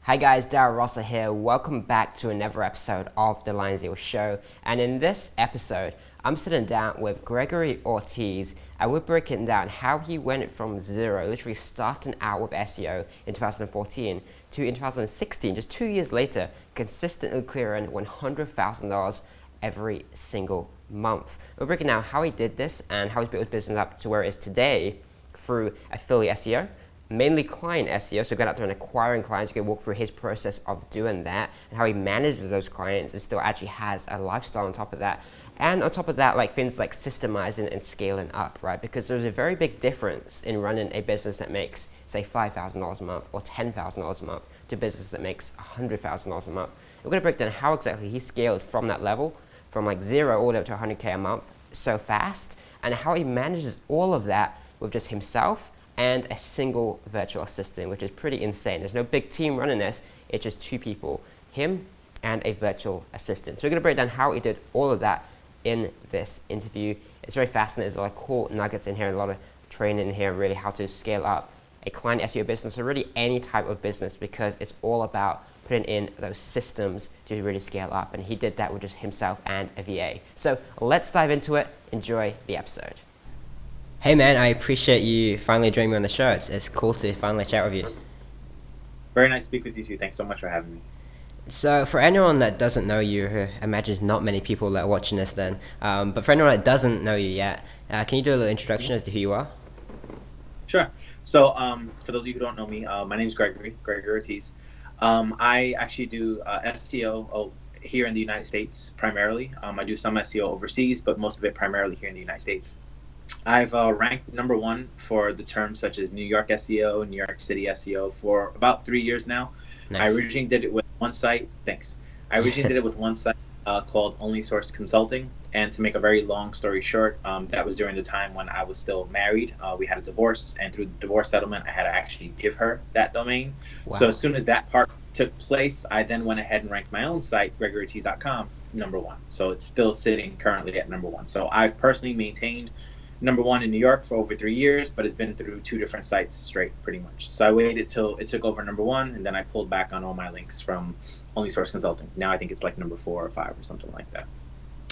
Hi guys, Darryl Russell here. Welcome back to another episode of The Lion Zero Show. And in this episode, I'm sitting down with Gregory Ortiz and we're breaking down how he went from zero, literally starting out with SEO in 2014 to in 2016, just 2 years later, consistently clearing $100,000 every single month. We're breaking down how he did this and how he's built his business up to where it is today through affiliate SEO, mainly client SEO, so going out there and acquiring clients. You can walk through his process of doing that and how he manages those clients and still actually has a lifestyle on top of that. And on top of that, like things like systemizing and scaling up, right? Because there's a very big difference in running a business that makes, say, $5,000 a month or $10,000 a month to a business that makes $100,000 a month. We're going to break down how exactly he scaled from that level, from like zero all the way up to 100K a month so fast, and how he manages all of that with just himself and a single virtual assistant, which is pretty insane. There's no big team running this, it's just two people, him and a virtual assistant. So we're gonna break down how he did all of that in this interview. It's very fascinating. There's a lot of cool nuggets in here, and a lot of training in here, really how to scale up a client SEO business, or really any type of business, because it's all about putting in those systems to really scale up. And he did that with just himself and a VA. So let's dive into it. Enjoy the episode. Hey man, I appreciate you finally joining me on the show. It's cool to finally chat with you. Very nice to speak with you too. Thanks so much for having me. So for anyone that doesn't know you, who imagines not many people that are watching this then, but for anyone that doesn't know you yet, can you do a little introduction as to who you are? Sure. So for those of you who don't know me, my name is Gregory Ortiz. I actually do SEO here in the United States primarily. I do some SEO overseas, but most of it primarily here in the United States. I've ranked number one for the terms such as New York SEO, New York City SEO for about 3 years now. Nice. I originally did it with one site. Thanks. I originally did it with one site called Only Source Consulting. And to make a very long story short, that was during the time when I was still married. We had a divorce, and through the divorce settlement, I had to actually give her that domain. Wow. So as soon as that part took place, I then went ahead and ranked my own site, GregoryOrtiz.com, number one. So it's still sitting currently at number one. So I've personally maintained number one in New York for over 3 years, but it's been through two different sites straight, pretty much. So I waited till it took over number one, and then I pulled back on all my links from Only Source Consulting. Now I think it's like number 4 or 5 or something like that.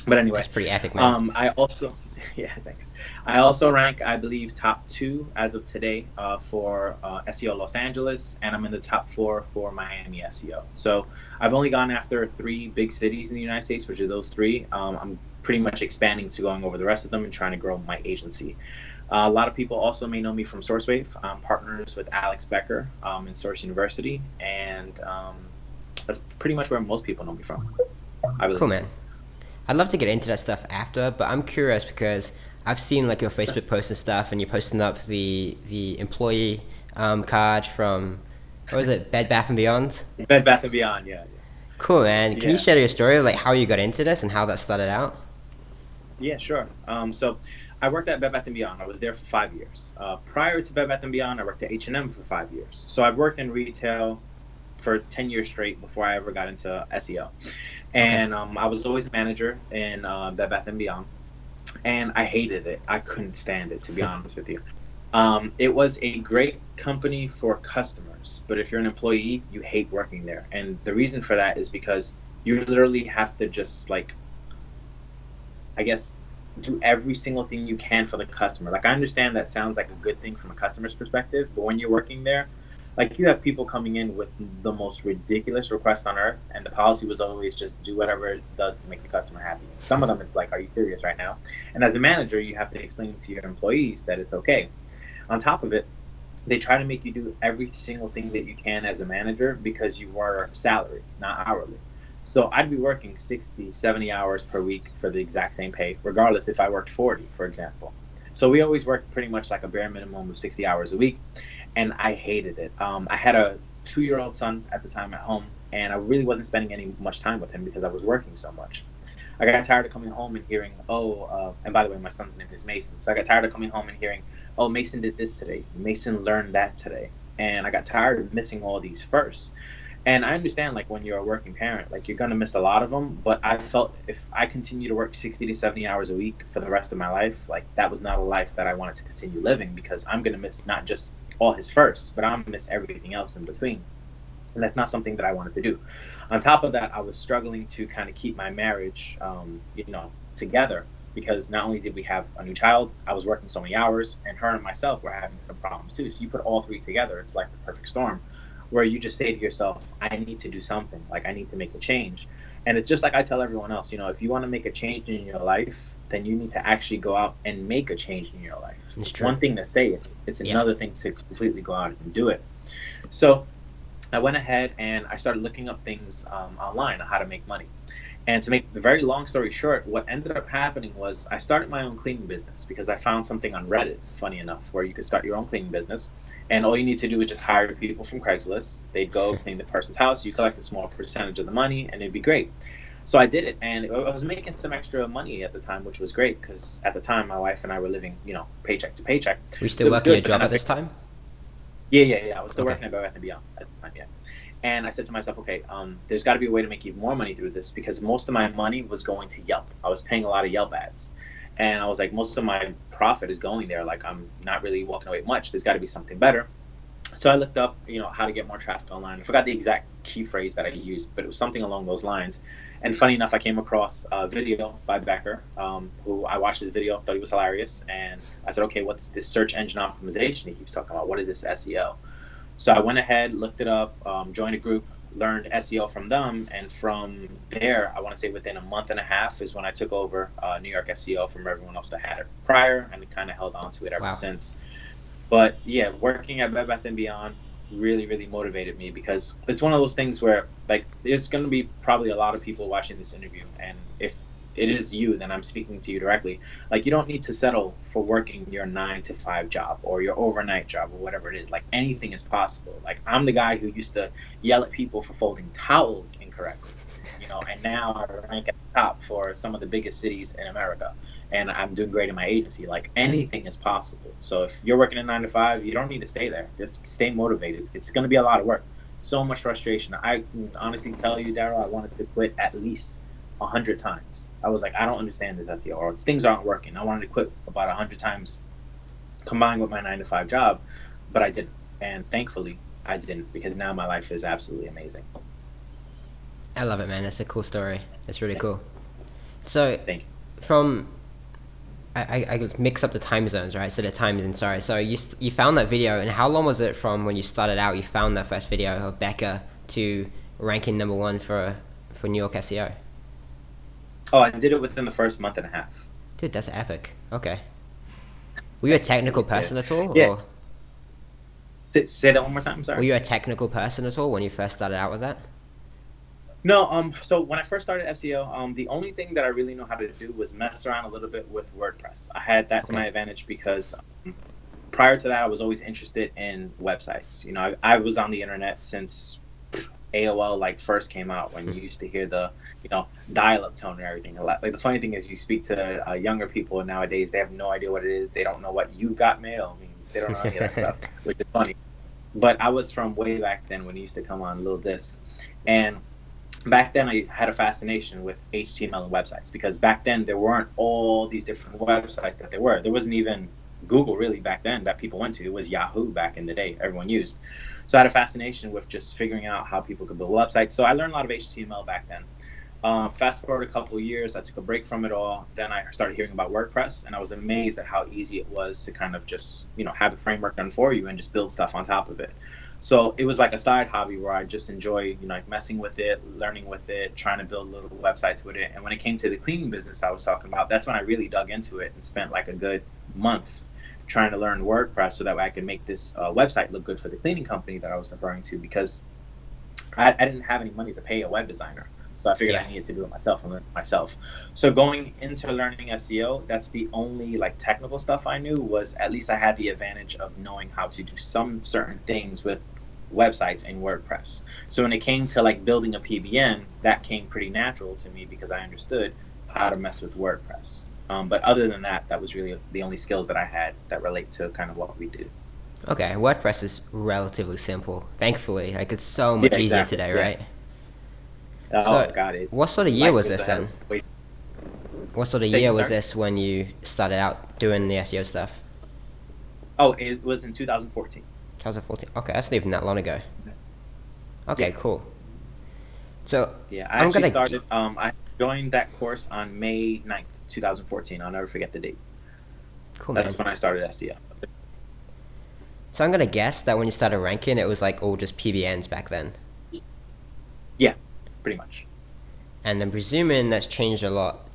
But anyway, that's pretty epic, man. I also, yeah, thanks. I also rank, I believe, top 2 as of today for SEO Los Angeles, and I'm in the top 4 for Miami SEO. So I've only gone after 3 big cities in the United States, which are those 3. I'm pretty much expanding to going over the rest of them and trying to grow my agency. A lot of people also may know me from SourceWave. I'm partners with Alex Becker in Source University, and that's pretty much where most people know me from, I believe. Cool, man. I'd love to get into that stuff after, but I'm curious because I've seen like your Facebook posts and stuff, and you're posting up the employee card from, what was it, Bed Bath & Beyond? Bed Bath & Beyond, yeah. Cool, man. Can you share your story of like how you got into this and how that started out? Yeah, sure. So I worked at Bed Bath & Beyond. I was there for 5 years. Prior to Bed Bath & Beyond, I worked at H&M for 5 years. So I've worked in retail for 10 years straight before I ever got into SEO. And I was always a manager in Bed Bath & Beyond. And I hated it. I couldn't stand it, to be honest with you. It was a great company for customers, but if you're an employee, you hate working there. And the reason for that is because you literally have to just do every single thing you can for the customer. Like, I understand that sounds like a good thing from a customer's perspective, but when you're working there, like, you have people coming in with the most ridiculous requests on earth, and the policy was always just do whatever it does to make the customer happy. Some of them, it's like, are you serious right now? And as a manager, you have to explain to your employees that it's okay. On top of it, they try to make you do every single thing that you can as a manager because you were salaried, not hourly. So I'd be working 60, 70 hours per week for the exact same pay, regardless if I worked 40, for example. So we always worked pretty much like a bare minimum of 60 hours a week, and I hated it. I had a 2-year-old son at the time at home, and I really wasn't spending much time with him because I was working so much. I got tired of coming home and hearing, and by the way, my son's name is Mason. So I got tired of coming home and hearing, oh, Mason did this today. Mason learned that today. And I got tired of missing all these firsts. And I understand, like, when you're a working parent, like, you're going to miss a lot of them. But I felt if I continue to work 60 to 70 hours a week for the rest of my life, like, that was not a life that I wanted to continue living, because I'm going to miss not just all his firsts, but I'm going to miss everything else in between. and that's not something that I wanted to do. On top of that, I was struggling to kind of keep my marriage, together, because not only did we have a new child, I was working so many hours, and her and myself were having some problems too. So you put all three together, it's like the perfect storm, where you just say to yourself, I need to do something. Like, I need to make a change. And it's just like I tell everyone else, if you want to make a change in your life, then you need to actually go out and make a change in your life. It's one thing to say it, it's another thing to completely go out and do it. So I went ahead and I started looking up things online on how to make money. And to make the very long story short, what ended up happening was I started my own cleaning business because I found something on Reddit, funny enough, where you could start your own cleaning business. And all you need to do is just hire people from Craigslist. They'd go clean the person's house. You collect a small percentage of the money, and it'd be great. So I did it, and I was making some extra money at the time, which was great because at the time my wife and I were living, paycheck to paycheck. Were you still working your job at this time? Yeah. I was still working at Bed Bath & Beyond at the time, yeah. And I said to myself, okay, there's got to be a way to make even more money through this, because most of my money was going to Yelp. I was paying a lot of Yelp ads. And I was like, most of my profit is going there. Like, I'm not really walking away much. There's got to be something better. So I looked up, how to get more traffic online. I forgot the exact key phrase that I used, but it was something along those lines. And funny enough, I came across a video by Becker, who I watched his video, thought he was hilarious. And I said, okay, what's this search engine optimization he keeps talking about? What is this SEO? So I went ahead, looked it up, joined a group, learned SEO from them. And from there, I want to say within a month and a half is when I took over New York SEO from everyone else that had it prior, and kind of held on to it ever since. But yeah, working at Bed Bath & Beyond really, really motivated me, because it's one of those things where, like, there's going to be probably a lot of people watching this interview. And if it is you, then I'm speaking to you directly. Like, you don't need to settle for working your 9-to-5 job or your overnight job or whatever it is. Like, anything is possible. Like, I'm the guy who used to yell at people for folding towels incorrectly, and now I rank at the top for some of the biggest cities in America. And I'm doing great in my agency. Like, anything is possible. So if you're working a 9-to-5, you don't need to stay there. Just stay motivated. It's going to be a lot of work. So much frustration. I can honestly tell you, Daryl, I wanted to quit at least 100 times. I was like, I don't understand this SEO, or things aren't working. I wanted to quit about 100 times combined with my 9-to-5 job, but I didn't. And thankfully, I didn't, because now my life is absolutely amazing. I love it, man. That's a cool story. It's really cool. So, thank you. From I mix up the time zones, right? So the time zones, sorry. So you found that video, and how long was it from when you started out, you found that first video of Becca, to ranking #1 for New York SEO? Oh, I did it within the first month and a half. Dude, that's epic. Okay. Were you a technical person at all? Yeah. Or? Say that one more time, sorry. Were you a technical person at all when you first started out with that? No, so when I first started SEO, the only thing that I really know how to do was mess around a little bit with WordPress. I had that to my advantage because prior to that, I was always interested in websites. I was on the internet since AOL first came out, when you used to hear the dial-up tone and everything. Like, the funny thing is, you speak to younger people nowadays, they have no idea what it is. They don't know what "you got mail" means. They don't know any of that stuff, which is funny. But I was from way back then, when it used to come on little discs. And back then, I had a fascination with HTML and websites, because back then there weren't all these different websites that there were. There wasn't even Google really back then that people went to. It was Yahoo back in the day, everyone used. So I had a fascination with just figuring out how people could build websites. So I learned a lot of HTML back then. Fast forward a couple of years, I took a break from it all. Then I started hearing about WordPress, and I was amazed at how easy it was to kind of just, have the framework done for you and just build stuff on top of it. So it was like a side hobby where I just enjoy, messing with it, learning with it, trying to build little websites with it. And when it came to the cleaning business I was talking about, that's when I really dug into it and spent like a good month trying to learn WordPress so that way I could make this website look good for the cleaning company that I was referring to, because I didn't have any money to pay a web designer. So I figured I needed to do it myself and learn it myself. So going into learning SEO, that's the only technical stuff I knew. Was at least I had the advantage of knowing how to do some certain things with websites in WordPress. So when it came to building a PBN, that came pretty natural to me because I understood how to mess with WordPress. But other than that, that was really the only skills that I had that relate to kind of what we do. Okay, WordPress is relatively simple, thankfully. It's so much easier today, right? Oh, so, God. What sort of year was this then? What sort of year was this when you started out doing the SEO stuff? Oh, it was in 2014. 2014. Okay, that's not even that long ago. Okay, Yeah, cool. So yeah. I I'm actually gonna. started. I joined that course on May 9th, 2014. I'll never forget the date. Cool, man. That's when I started SEO. So I'm gonna guess that when you started ranking, it was like all just PBNs back then, Yeah, pretty much. and I'm presuming that's changed a lot.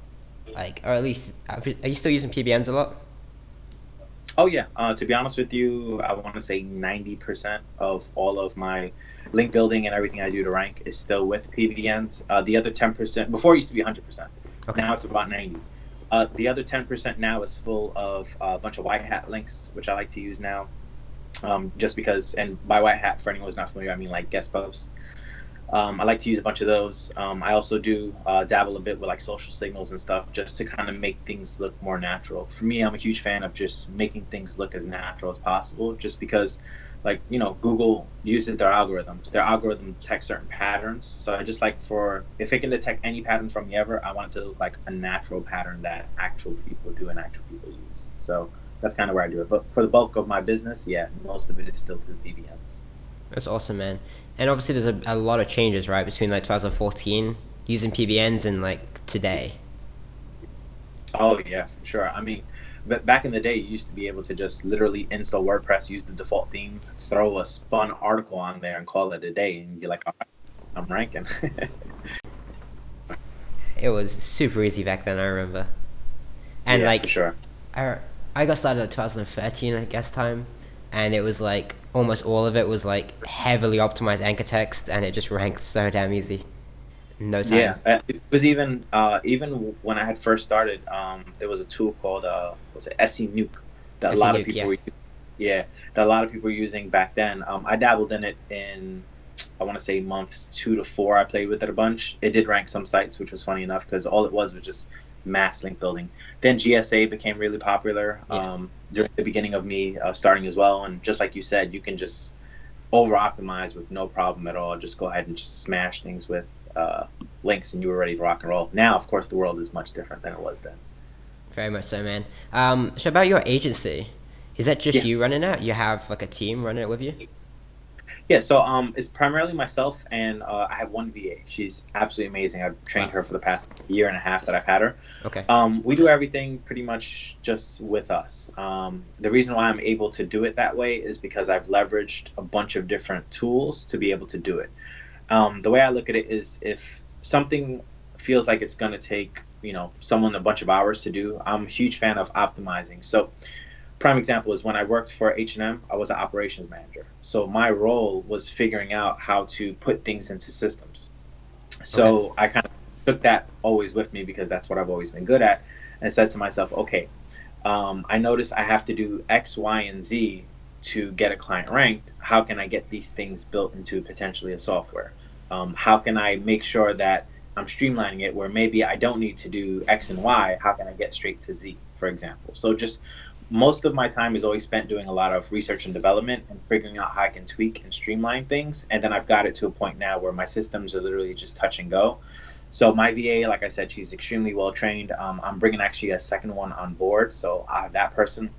Like, or at least, are you still using PBNs a lot? Oh yeah. To be honest with you, I want to say 90% of all of my link building and everything I do to rank is still with PBNs. The other 10%, before it used to be 100%. Okay. Now it's about 90. The other 10% now is full of a bunch of white hat links, which I like to use now. Just because, and by white hat, for anyone who's not familiar, I mean like guest posts. I like to use a bunch of those. I also do dabble a bit with like social signals and stuff just to kind of make things look more natural. For me, I'm a huge fan of just making things look as natural as possible, just because, like, Google uses their algorithms. Their algorithm detects certain patterns. So I just like for, if it can detect any pattern from me ever, I want it to look like a natural pattern that actual people do and actual people use. So that's kind of where I do it. But for the bulk of my business, yeah, most of it is still to the BBNs. That's awesome, man. And obviously, there's a lot of changes, right, between like 2014 using PBNs and like today. Oh yeah, for sure. I mean, but back in the day, you used to be able to just literally install WordPress, use the default theme, throw a spun article on there, and call it a day, and you're like, all right, I'm ranking. It was super easy back then, I remember. And Yeah, for like, sure. I, I got started at 2013, I guess, time, and it was like almost all of it was like heavily optimized anchor text, and it just ranked so damn easy. No Yeah, time. it was even when I had first started, there was a tool called was it SE Nuke that I a see lot of Nuke, people yeah. were yeah, that a lot of people were using back then. I dabbled in it in, I want to say, months 2 to 4. I played with it a bunch. It did rank some sites, which was funny enough because all it was just mass link building. Then GSA became really popular Yeah. during the beginning of me starting as well. And just like you said, you can just over optimize with no problem at all. Just go ahead and just smash things with uh, links, and you were ready to rock and roll. Now, of course, the world is much different than it was then. Very much so, man. So about your agency, is that just Yeah. you running it? You have like a team running it with you? Yeah, so it's primarily myself, and I have one VA. She's absolutely amazing. I've trained Wow. her for the past year and a half that I've had her. Okay. We do everything pretty much just with us. The reason why I'm able to do it that way is because I've leveraged a bunch of different tools to be able to do it. The way I look at it is, if something feels like it's going to take someone a bunch of hours to do, I'm a huge fan of optimizing. So prime example is when I worked for H&M, I was an operations manager. So my role was figuring out how to put things into systems. Okay. So I kind of took that always with me because that's what I've always been good at, and said to myself, okay, I notice I have to do X, Y, and Z to get a client ranked. How can I get these things built into potentially a software? How can I make sure that I'm streamlining it where maybe I don't need to do X and Y? How can I get straight to Z, for example? So just most of my time is always spent doing a lot of research and development and figuring out how I can tweak and streamline things. And then I've got it to a point now where my systems are literally just touch and go. So my VA, like I said, she's extremely well trained. I'm bringing actually a second one on board, so I have that person.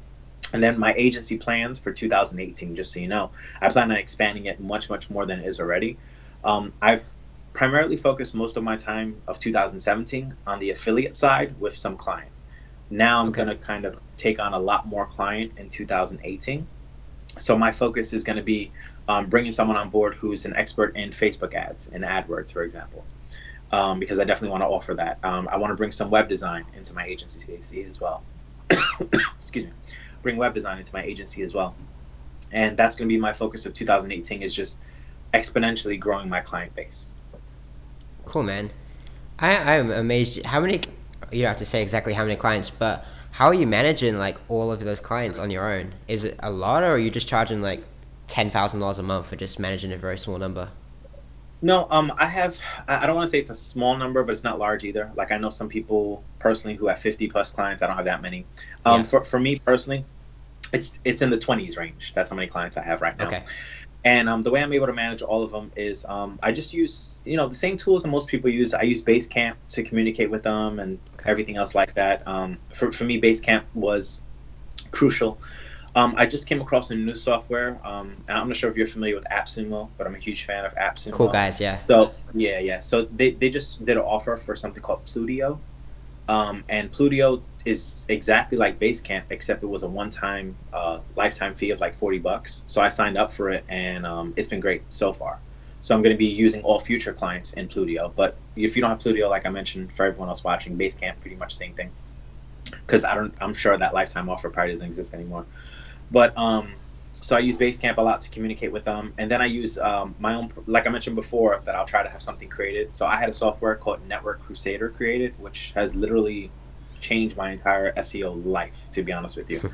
And then my agency plans for 2018, just so you know, I plan on expanding it much, much more than it is already. I've primarily focused most of my time of 2017 on the affiliate side with some client. Now I'm Okay. going to kind of take on a lot more client in 2018. So my focus is going to be bringing someone on board who's an expert in Facebook ads and AdWords, for example, because I definitely want to offer that. I want to bring some web design into my agency as well. Excuse me. Bring web design into my agency as well. And that's going to be my focus of 2018, is just exponentially growing my client base. Cool, man. I'm amazed. How many? You don't have to say exactly how many clients, but how are you managing like all of those clients on your own? Is it a lot, or are you just charging like $10,000 a month for just managing a very small number? No, I don't want to say it's a small number, but it's not large either. Like, I know some people personally who have 50 plus clients. I don't have that many. Yeah. For me personally, it's in the 20s range. That's how many clients I have right now. Okay. And the way I'm able to manage all of them is I just use the same tools that most people use. I use Basecamp to communicate with them and Okay. everything else like that. For me, Basecamp was crucial. I just came across a new software. And I'm not sure if you're familiar with AppSumo, but I'm a huge fan of Cool AppSumo. guys, yeah. So yeah, yeah. So they just did an offer for something called Plutio. And Plutio is exactly like Basecamp, except it was a one-time lifetime fee of like $40. So I signed up for it, and it's been great so far. So I'm going to be using all future clients in Plutio. But if you don't have Plutio, like I mentioned, for everyone else watching, Basecamp pretty much same thing. Because I'm sure that lifetime offer probably doesn't exist anymore. But so I use Basecamp a lot to communicate with them, and then I use my own, like I mentioned before, that I'll try to have something created. So I had a software called Network Crusader created, which has literally changed my entire SEO life, to be honest with you.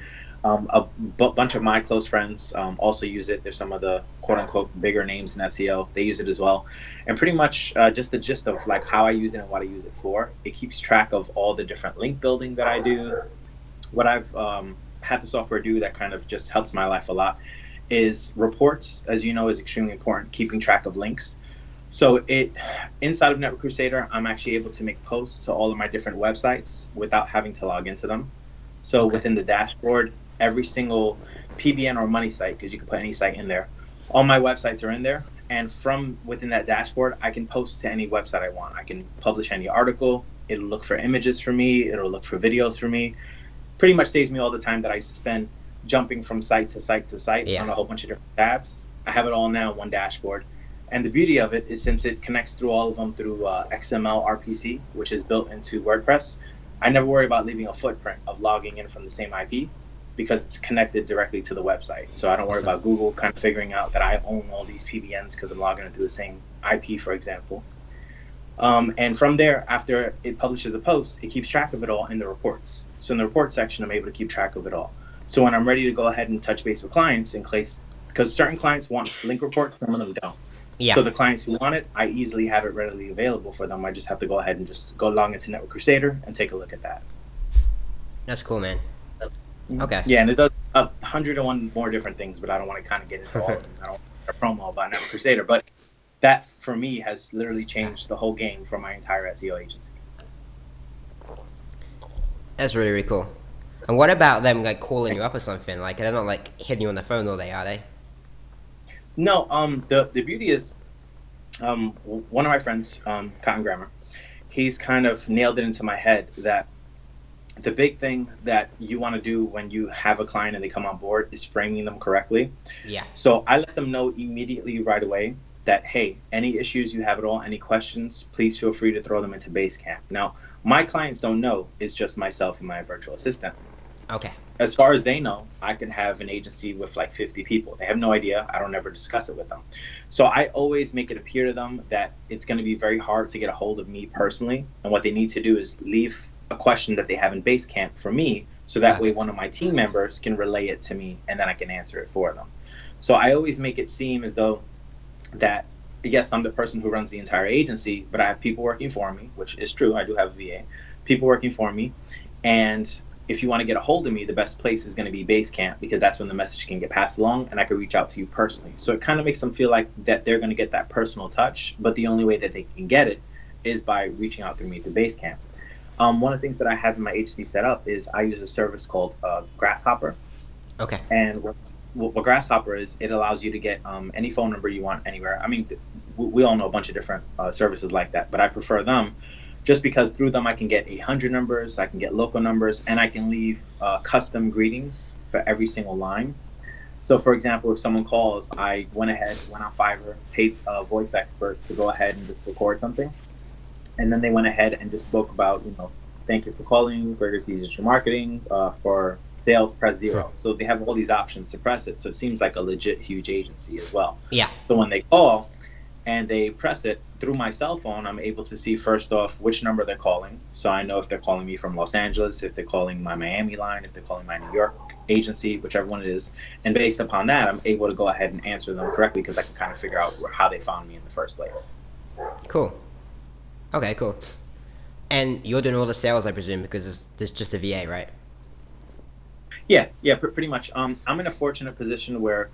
Bunch of my close friends also use it. There's some of the quote unquote bigger names in SEO. They use it as well. And pretty much just the gist of like how I use it and what I use it for. It keeps track of all the different link building that I do. What I've had the software do that kind of just helps my life a lot is reports, as you know, is extremely important, keeping track of links. So it inside of Network Crusader, I'm actually able to make posts to all of my different websites without having to log into them. So Okay. within the dashboard, every single PBN or money site, because you can put any site in there, all my websites are in there. And from within that dashboard, I can post to any website I want. I can publish any article. It'll look for images for me. It'll look for videos for me. Pretty much saves me all the time that I used to spend jumping from site to site to site Yeah. on a whole bunch of different tabs. I have it all now in one dashboard. And the beauty of it is since it connects through all of them through XML RPC, which is built into WordPress, I never worry about leaving a footprint of logging in from the same IP because it's connected directly to the website. So I don't worry Awesome. about Google kind of figuring out that I own all these PBNs because I'm logging in through the same IP, for example. And from there, after it publishes a post, it keeps track of it all in the reports. So in the report section, I'm able to keep track of it all. So when I'm ready to go ahead and touch base with clients in case, because certain clients want link reports, some of them don't. Yeah. So the clients who want it, I easily have it readily available for them. I just have to go ahead and just go log into Network Crusader and take a look at that. That's cool, man. Okay. Yeah, and it does 101 more different things, but I don't want to kind of get into all of them. I don't want a promo about Network Crusader, but that for me has literally changed the whole game for my entire SEO agency. That's really, really cool. And what about them like calling you up or something? Like they're not like hitting you on the phone all day, are they? No, the beauty is, one of my friends, Cotton Grammar, he's kind of nailed it into my head that the big thing that you want to do when you have a client and they come on board is framing them correctly. Yeah. So I let them know immediately right away that, hey, any issues you have at all, any questions, please feel free to throw them into Basecamp. Now, my clients don't know it's just myself and my virtual assistant. Okay. As far as they know, I could have an agency with like 50 people. They have no idea. I don't ever discuss it with them. So I always make it appear to them that it's going to be very hard to get a hold of me personally. And what they need to do is leave a question that they have in Basecamp for me. So that way one of my team members can relay it to me and then I can answer it for them. So I always make it seem as though that, yes, I'm the person who runs the entire agency, but I have people working for me, which is true. I do have a VA, people working for me. And if you want to get a hold of me, the best place is going to be Basecamp because that's when the message can get passed along and I can reach out to you personally. So it kind of makes them feel like that they're going to get that personal touch, but the only way that they can get it is by reaching out through me to Basecamp. One of the things that I have in my agency set up is I use a service called Grasshopper. Okay. And what Grasshopper is, it allows you to get any phone number you want anywhere. I mean, we all know a bunch of different services like that, but I prefer them just because through them I can get 800 numbers, I can get local numbers, and I can leave custom greetings for every single line. So, for example, if someone calls, I went on Fiverr, paid a voice expert to go ahead and just record something. And then they went ahead and just spoke about, thank you for calling, Gregory Ortiz your marketing, for sales, press 0. Sure. So they have all these options to press it. So it seems like a legit huge agency as well. Yeah. So when they call and they press it through my cell phone, I'm able to see first off which number they're calling. So I know if they're calling me from Los Angeles, if they're calling my Miami line, if they're calling my New York agency, whichever one it is. And based upon that, I'm able to go ahead and answer them correctly because I can kind of figure out how they found me in the first place. Cool. Okay, cool. And you're doing all the sales, I presume, because there's just a VA, right? Yeah, pretty much. I'm in a fortunate position where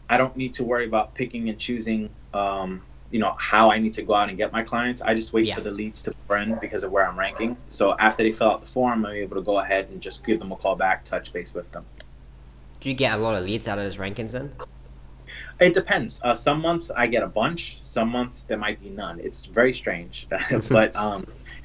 I don't need to worry about picking and choosing, how I need to go out and get my clients. I just wait for the leads to pour in because of where I'm ranking. So after they fill out the form, I'm able to go ahead and just give them a call back, touch base with them. Do you get a lot of leads out of those rankings then? It depends. Some months I get a bunch. Some months there might be none. It's very strange, but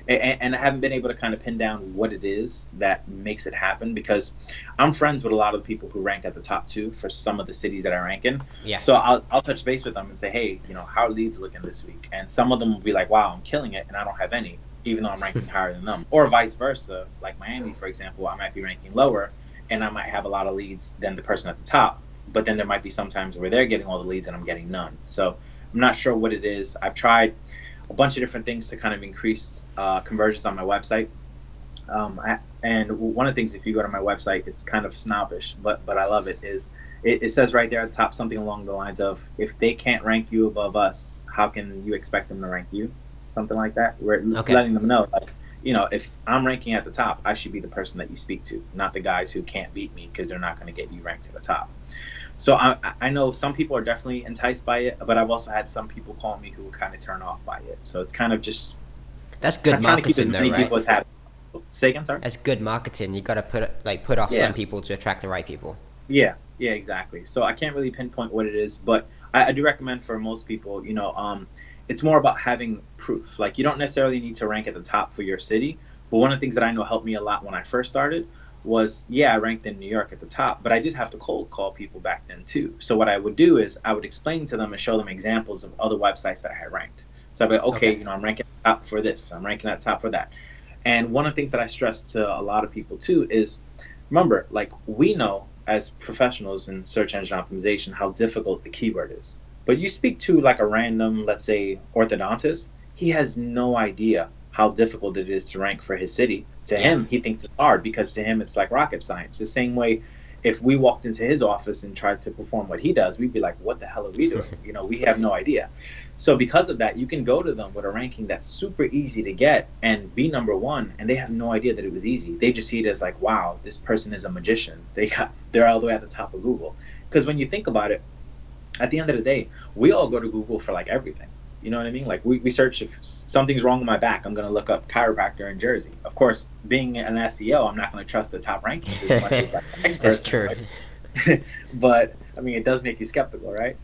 and I haven't been able to kind of pin down what it is that makes it happen because I'm friends with a lot of the people who rank at the top two for some of the cities that I rank in. Yeah. So I'll touch base with them and say, hey, how are leads looking this week? And some of them will be like, wow, I'm killing it, and I don't have any, even though I'm ranking higher than them. Or vice versa, like Miami, for example, I might be ranking lower, and I might have a lot of leads than the person at the top. But then there might be some times where they're getting all the leads and I'm getting none. So I'm not sure what it is. I've tried a bunch of different things to kind of increase conversions on my website. And one of the things, if you go to my website, it's kind of snobbish, but I love it, is it says right there at the top something along the lines of, if they can't rank you above us, how can you expect them to rank you? Something like that. Where it's letting them know, like, if I'm ranking at the top, I should be the person that you speak to, not the guys who can't beat me because they're not going to get you ranked to the top. So I know some people are definitely enticed by it, but I've also had some people call me who were kind of turned off by it. So it's kind of just... That's good marketing though, right? Say again, sorry? That's good marketing. You got to put off some people to attract the right people. Yeah, exactly. So I can't really pinpoint what it is, but I do recommend for most people, it's more about having proof. Like, you don't necessarily need to rank at the top for your city, but one of the things that I know helped me a lot when I first started was, I ranked in New York at the top, but I did have to cold call people back then too. So what I would do is I would explain to them and show them examples of other websites that I had ranked. So I'd be like, okay. I'm ranking at the top for this, I'm ranking at the top for that. And one of the things that I stress to a lot of people too is, remember, like, we know as professionals in search engine optimization how difficult the keyword is. But you speak to like a random, let's say, orthodontist, he has no idea how difficult it is to rank for his city. To him, he thinks it's hard because to him it's like rocket science. The same way, if we walked into his office and tried to perform what he does, we'd be like, what the hell are we doing? We have no idea. So because of that, you can go to them with a ranking that's super easy to get and be number one, and they have no idea that it was easy. They just see it as like, wow, this person is a magician. They're all the way at the top of Google. Because when you think about it, at the end of the day, we all go to Google for like everything. You know what I mean? Like, we search, if something's wrong with my back, I'm going to look up chiropractor in Jersey. Of course, being an SEO, I'm not going to trust the top rankings as much as like the next person. That's true. Right? But I mean, it does make you skeptical, right?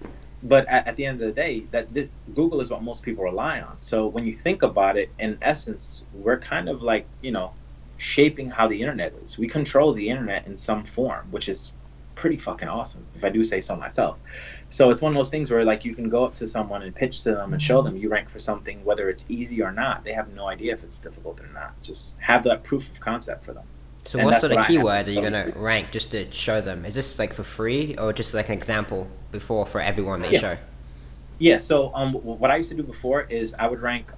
But at the end of the day, Google is what most people rely on. So when you think about it, in essence, we're kind of like, shaping how the internet is. We control the internet in some form, which is pretty fucking awesome, if I do say so myself. So it's one of those things where, like, you can go up to someone and pitch to them and show them you rank for something, whether it's easy or not. They have no idea if it's difficult or not. Just have that proof of concept for them. So what sort of keyword are you going to rank just to show them? Is this like for free or just like an example for everyone that you show? Yeah, so what I used to do before is I would rank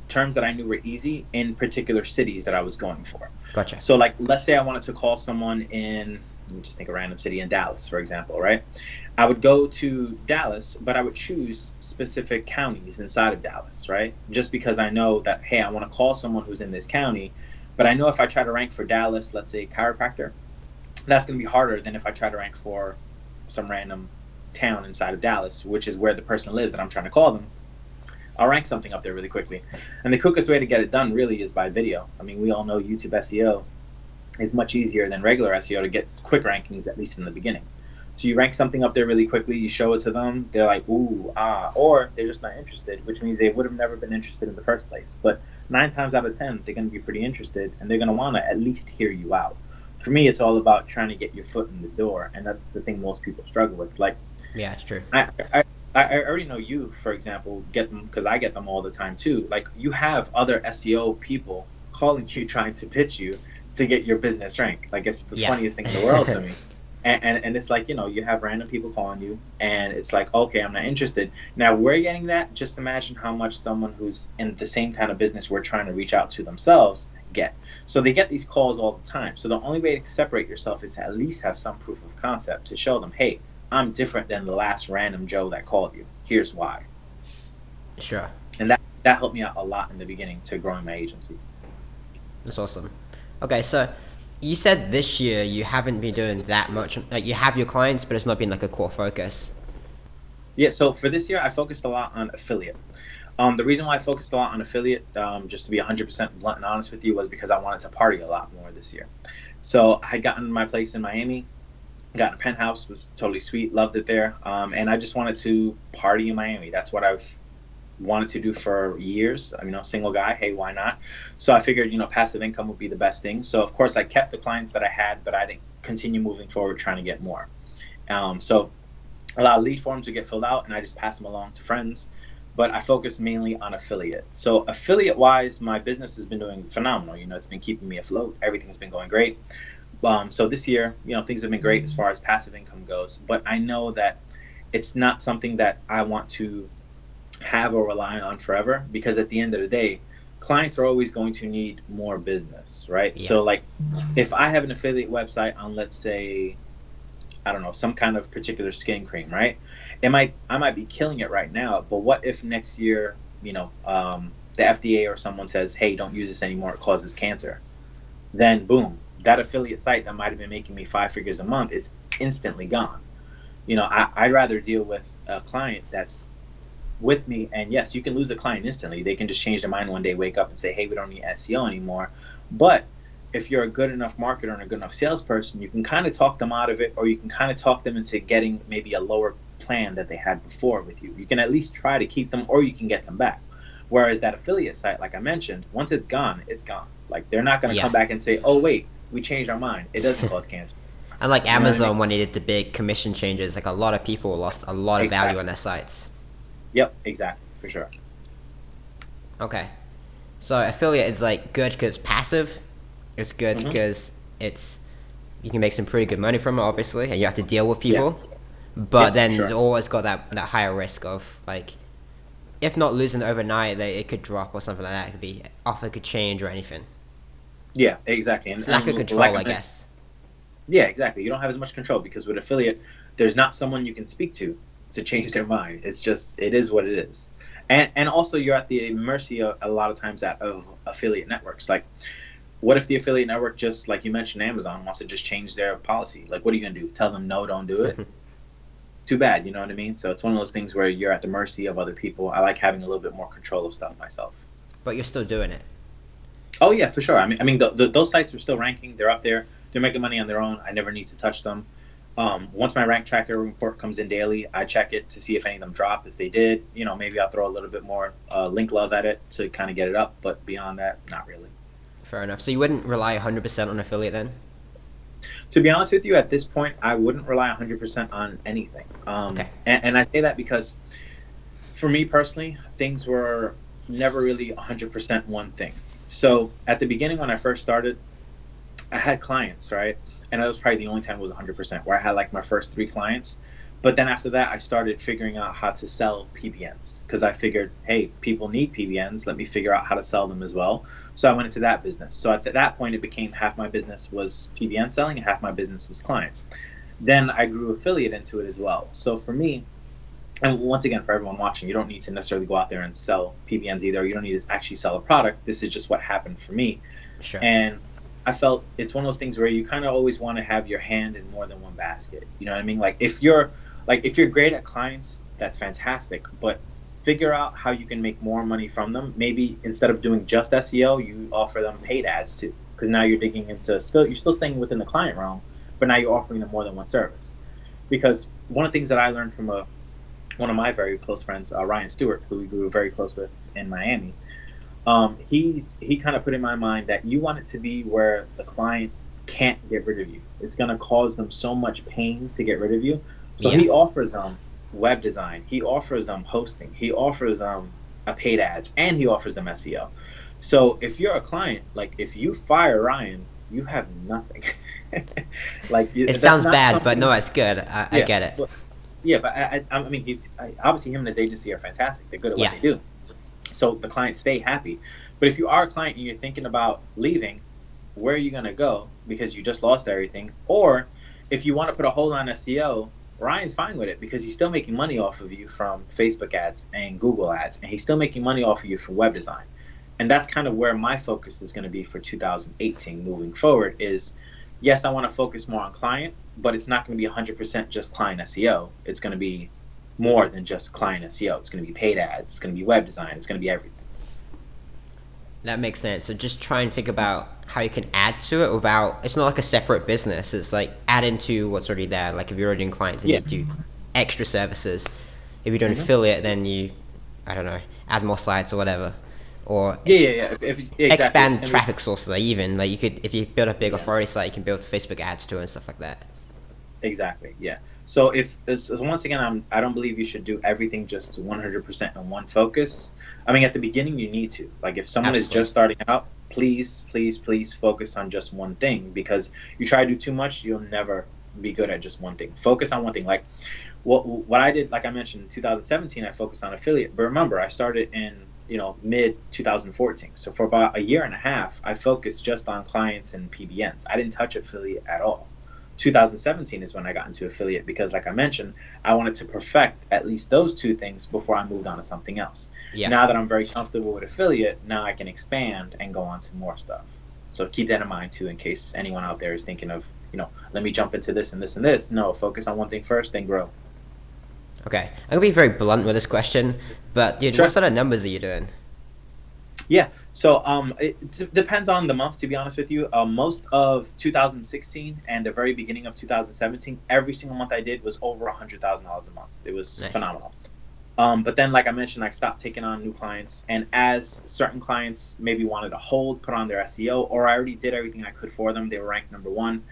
terms that I knew were easy in particular cities that I was going for. Gotcha. So, like, let's say I wanted to call someone in, let me just think a random city, in Dallas, for example, right? I would go to Dallas, but I would choose specific counties inside of Dallas, right? Just because I know that, hey, I want to call someone who's in this county, but I know if I try to rank for Dallas, let's say chiropractor, that's going to be harder than if I try to rank for some random town inside of Dallas, which is where the person lives that I'm trying to call them. I'll rank something up there really quickly. And the quickest way to get it done really is by video. I mean, we all know YouTube SEO is much easier than regular SEO to get quick rankings, at least in the beginning. So you rank something up there really quickly, you show it to them, they're like, ooh, or they're just not interested, which means they would have never been interested in the first place. But 9 times out of 10, they're going to be pretty interested, and they're going to want to at least hear you out. For me, it's all about trying to get your foot in the door, and that's the thing most people struggle with. Like, yeah, it's true. I already know you, for example, get them, because I get them all the time too. Like, you have other SEO people calling you, trying to pitch you to get your business ranked. Like, it's the funniest thing in the world to me. And it's like, you have random people calling you, and it's like, okay, I'm not interested. Now, we're getting that. Just imagine how much someone who's in the same kind of business we're trying to reach out to themselves get. So they get these calls all the time. So the only way to separate yourself is to at least have some proof of concept to show them, hey, I'm different than the last random Joe that called you. Here's why. Sure. And that helped me out a lot in the beginning to growing my agency. That's awesome. Okay, so you said this year you haven't been doing that much. Like, you have your clients, but it's not been like a core focus. Yeah, so for this year, I focused a lot on affiliate. The reason why I focused a lot on affiliate, just to be 100% blunt and honest with you, was because I wanted to party a lot more this year. So I had gotten my place in Miami. got in a penthouse, was totally sweet, loved it there. And I just wanted to party in Miami. That's what I've wanted to do for years. Single guy, hey, why not? So I figured, passive income would be the best thing. So of course I kept the clients that I had, but I didn't continue moving forward trying to get more. So a lot of lead forms would get filled out and I just pass them along to friends. But I focus mainly on affiliate. So affiliate wise, my business has been doing phenomenal. It's been keeping me afloat. Everything's been going great. So this year, things have been great as far as passive income goes. But I know that it's not something that I want to have or rely on forever, because at the end of the day, clients are always going to need more business, right? Yeah. So like if I have an affiliate website on, let's say, I don't know, some kind of particular skin cream, right? I might be killing it right now, but what if next year, the FDA or someone says, hey, don't use this anymore, it causes cancer. Then boom, that affiliate site that might have been making me 5 figures a month is instantly gone. I'd rather deal with a client that's with me, and yes, you can lose a client instantly. They can just change their mind one day, wake up and say, hey, we don't need SEO anymore. But if you're a good enough marketer and a good enough salesperson, you can kind of talk them out of it, or you can kind of talk them into getting maybe a lower plan that they had before with you. You can at least try to keep them, or you can get them back. Whereas that affiliate site, like I mentioned, once it's gone, it's gone. Like they're not going to Yeah. come back and say, oh wait, we changed our mind, it doesn't cause cancer. And like You know what I Amazon, mean? when they did the big commission changes, like a lot of people lost a lot of value Exactly. on their sites. Yep, exactly, for sure. Okay. So affiliate is like good because it's passive. It's good Mhm. because you can make some pretty good money from it, obviously, and you have to deal with Yeah. people. But Yep, then sure. it's always got that higher risk of like, if not losing overnight, like, it could drop or something like that. The offer could change or anything. Yeah, exactly. It's lack of control, Like I guess. yeah, exactly. You don't have as much control because with affiliate, there's not someone you can speak to change their mind. It's just it is what it is. And also you're at the mercy of, a lot of times of affiliate networks. Like what if the affiliate network, just like you mentioned, Amazon wants to just change their policy? Like what are you gonna do? Tell them no, don't do it? Too bad, you know what I mean? So it's one of those things where you're at the mercy of other people. I like having a little bit more control of stuff myself. But you're still doing it. Oh yeah, for sure. I mean, those sites are still ranking. They're up there. They're making money on their own. I never need to touch them. Once my rank tracker report comes in daily, I check it to see if any of them drop. If they did, maybe I'll throw a little bit more link love at it to kind of get it up. But beyond that, not really. Fair enough. So you wouldn't rely 100% on affiliate then? To be honest with you, at this point, I wouldn't rely 100% on anything. Okay. And I say that because for me personally, things were never really 100% one thing. So at the beginning, when I first started, I had clients, right? And that was probably the only time it was 100%, where I had like my first 3 clients. But then after that, I started figuring out how to sell PBNs because I figured, hey, people need PBNs. Let me figure out how to sell them as well. So I went into that business. So at that point, it became half my business was PBN selling and half my business was client. Then I grew affiliate into it as well. So for me, and once again, for everyone watching, you don't need to necessarily go out there and sell PBNs either. You don't need to actually sell a product. This is just what happened for me. Sure. And I felt it's one of those things where you kind of always want to have your hand in more than one basket. You know what I mean? If you're great at clients, that's fantastic. But figure out how you can make more money from them. Maybe instead of doing just SEO, you offer them paid ads too, because now you're digging into you're still staying within the client realm, but now you're offering them more than one service. Because one of the things that I learned from one of my very close friends, Ryan Stewart, who we grew very close with in Miami. He kind of put in my mind that you want it to be where the client can't get rid of you. It's going to cause them so much pain to get rid of you. So Yeah. he offers them web design, he offers them hosting, he offers them a paid ads, and he offers them SEO. So if you're a client, like if you fire Ryan, you have nothing. It That's sounds not bad, but something. no, it's good. I Yeah, get it. but, yeah, but I mean, obviously him and his agency are fantastic. They're good at what Yeah. they do, so the clients stay happy. But if you are a client and you're thinking about leaving, where are you going to go because you just lost everything? Or if you want to put a hold on SEO, Ryan's fine with it because he's still making money off of you from Facebook ads and Google ads, and he's still making money off of you from web design. And that's kind of where my focus is going to be for 2018 moving forward is, yes, I want to focus more on client, but it's not going to be 100% just client SEO. It's going to be more than just client SEO. It's going to be paid ads. It's going to be web design. It's going to be everything. That makes sense. So just try and think about how you can add to it without. It's not like a separate business. It's like add into what's already there. Like if you're already doing clients and Yeah. you do extra services. If you do an hmm affiliate, then you, I don't know, add more sites or whatever, or Yeah. Yeah, exactly. It's expand gonna be traffic sources. Like even like you could, if you build a big yeah. authority site, you can build Facebook ads to it and stuff like that. Exactly. Yeah. So once again, I don't believe you should do everything just 100% in one focus. I mean, at the beginning, you need to. Like, if someone is Absolutely. just starting out, please focus on just one thing, because you try to do too much, you'll never be good at just one thing. Focus on one thing. Like what I did, like I mentioned, in 2017, I focused on affiliate. But remember, I started in mid 2014. So for about a year and a half, I focused just on clients and PBNs. I didn't touch affiliate at all. 2017 is when I got into affiliate because, like I mentioned, I wanted to perfect at least those two things before I moved on to something else. Yeah. Now that I'm very comfortable with affiliate, now I can expand and go on to more stuff. So keep that in mind too, in case anyone out there is thinking of, let me jump into this and this and this. No, focus on one thing first, then grow. Okay. I'm gonna be very blunt with this question, but dude, what Sure. sort of numbers are you doing? Yeah. So it depends on the month, to be honest with you. Most of 2016 and the very beginning of 2017, every single month I did was over $100,000 a month. It was Nice. phenomenal. But then, like I mentioned, I stopped taking on new clients. And as certain clients maybe wanted to hold, put on their SEO, or I already did everything I could for them, they were ranked number one.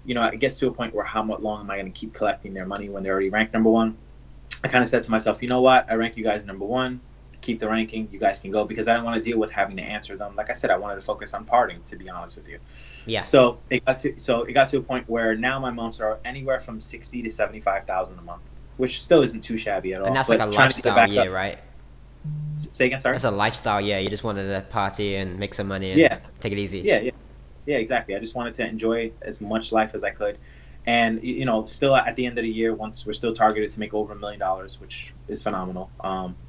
It gets to a point where how much long am I going to keep collecting their money when they're already ranked number one? I kind of said to myself, you know what? I rank you guys number one. Keep the ranking. You guys can go, because I don't want to deal with having to answer them. Like I said, I wanted to focus on parting, to be honest with you. Yeah. So it got to a point where now my months are anywhere from 60 to 75,000 a month, which still isn't too shabby at And all. that's like a But trying to get it lifestyle back year, up. right? Say again, sorry. That's a lifestyle year. You just wanted to party and make some money and Yeah, take it easy. yeah, exactly. I just wanted to enjoy as much life as I could. And still at the end of the year, once we're still targeted to make over $1 million, which is phenomenal.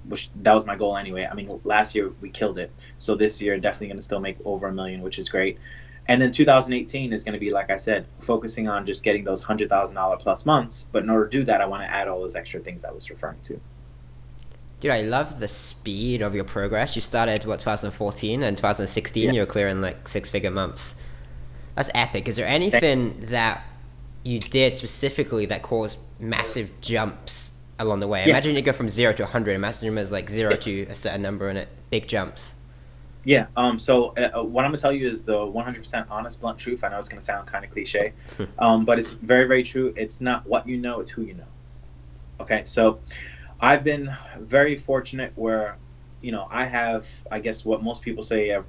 Which that was my goal anyway. I mean, last year we killed it, so this year definitely going to still make over a million, which is great. And then 2018 is going to be, like I said, focusing on just getting those $100,000 plus months. But in order to do that, I want to add all those extra things I was referring to. Dude, I love the speed of your progress. You started, 2014, and 2016 Yeah. you were clearing like six-figure months. That's epic. Is there Thank- anything that you did specifically that caused massive jumps along the way? Yeah. Imagine you go from 0 to 100. Imagine there's like 0 Yeah. to a certain number in it. Big jumps. Yeah. So what I'm gonna tell you is the 100% honest, blunt truth. I know it's gonna sound kind of cliche, but it's very, very true. It's not what you know; it's who you know. Okay. So I've been very fortunate where, I have, I guess, what most people say, a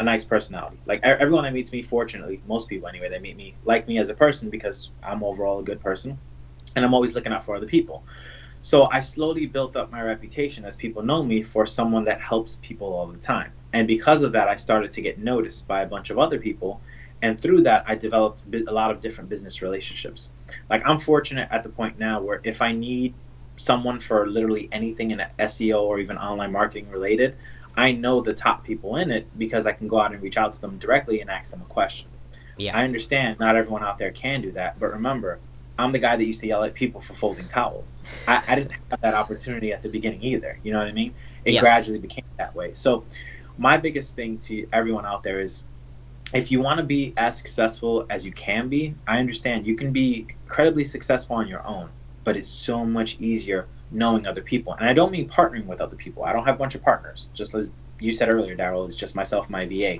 nice personality. Like everyone that meets me, fortunately, most people anyway, they meet me, like me as a person, because I'm overall a good person, and I'm always looking out for other people. So I slowly built up my reputation, as people know me, for someone that helps people all the time. And because of that, I started to get noticed by a bunch of other people. And through that, I developed a lot of different business relationships. Like, I'm fortunate at the point now where if I need someone for literally anything in SEO or even online marketing related, I know the top people in it, because I can go out and reach out to them directly and ask them a question. Yeah. I understand not everyone out there can do that, but remember, I'm the guy that used to yell at people for folding towels. I didn't have that opportunity at the beginning either. You know what I mean? It Yeah. gradually became that way. So my biggest thing to everyone out there is, if you want to be as successful as you can be, I understand you can be incredibly successful on your own, but it's so much easier knowing other people. And I don't mean partnering with other people. I don't have a bunch of partners. Just as you said earlier, Daryl, it's just myself, my VA.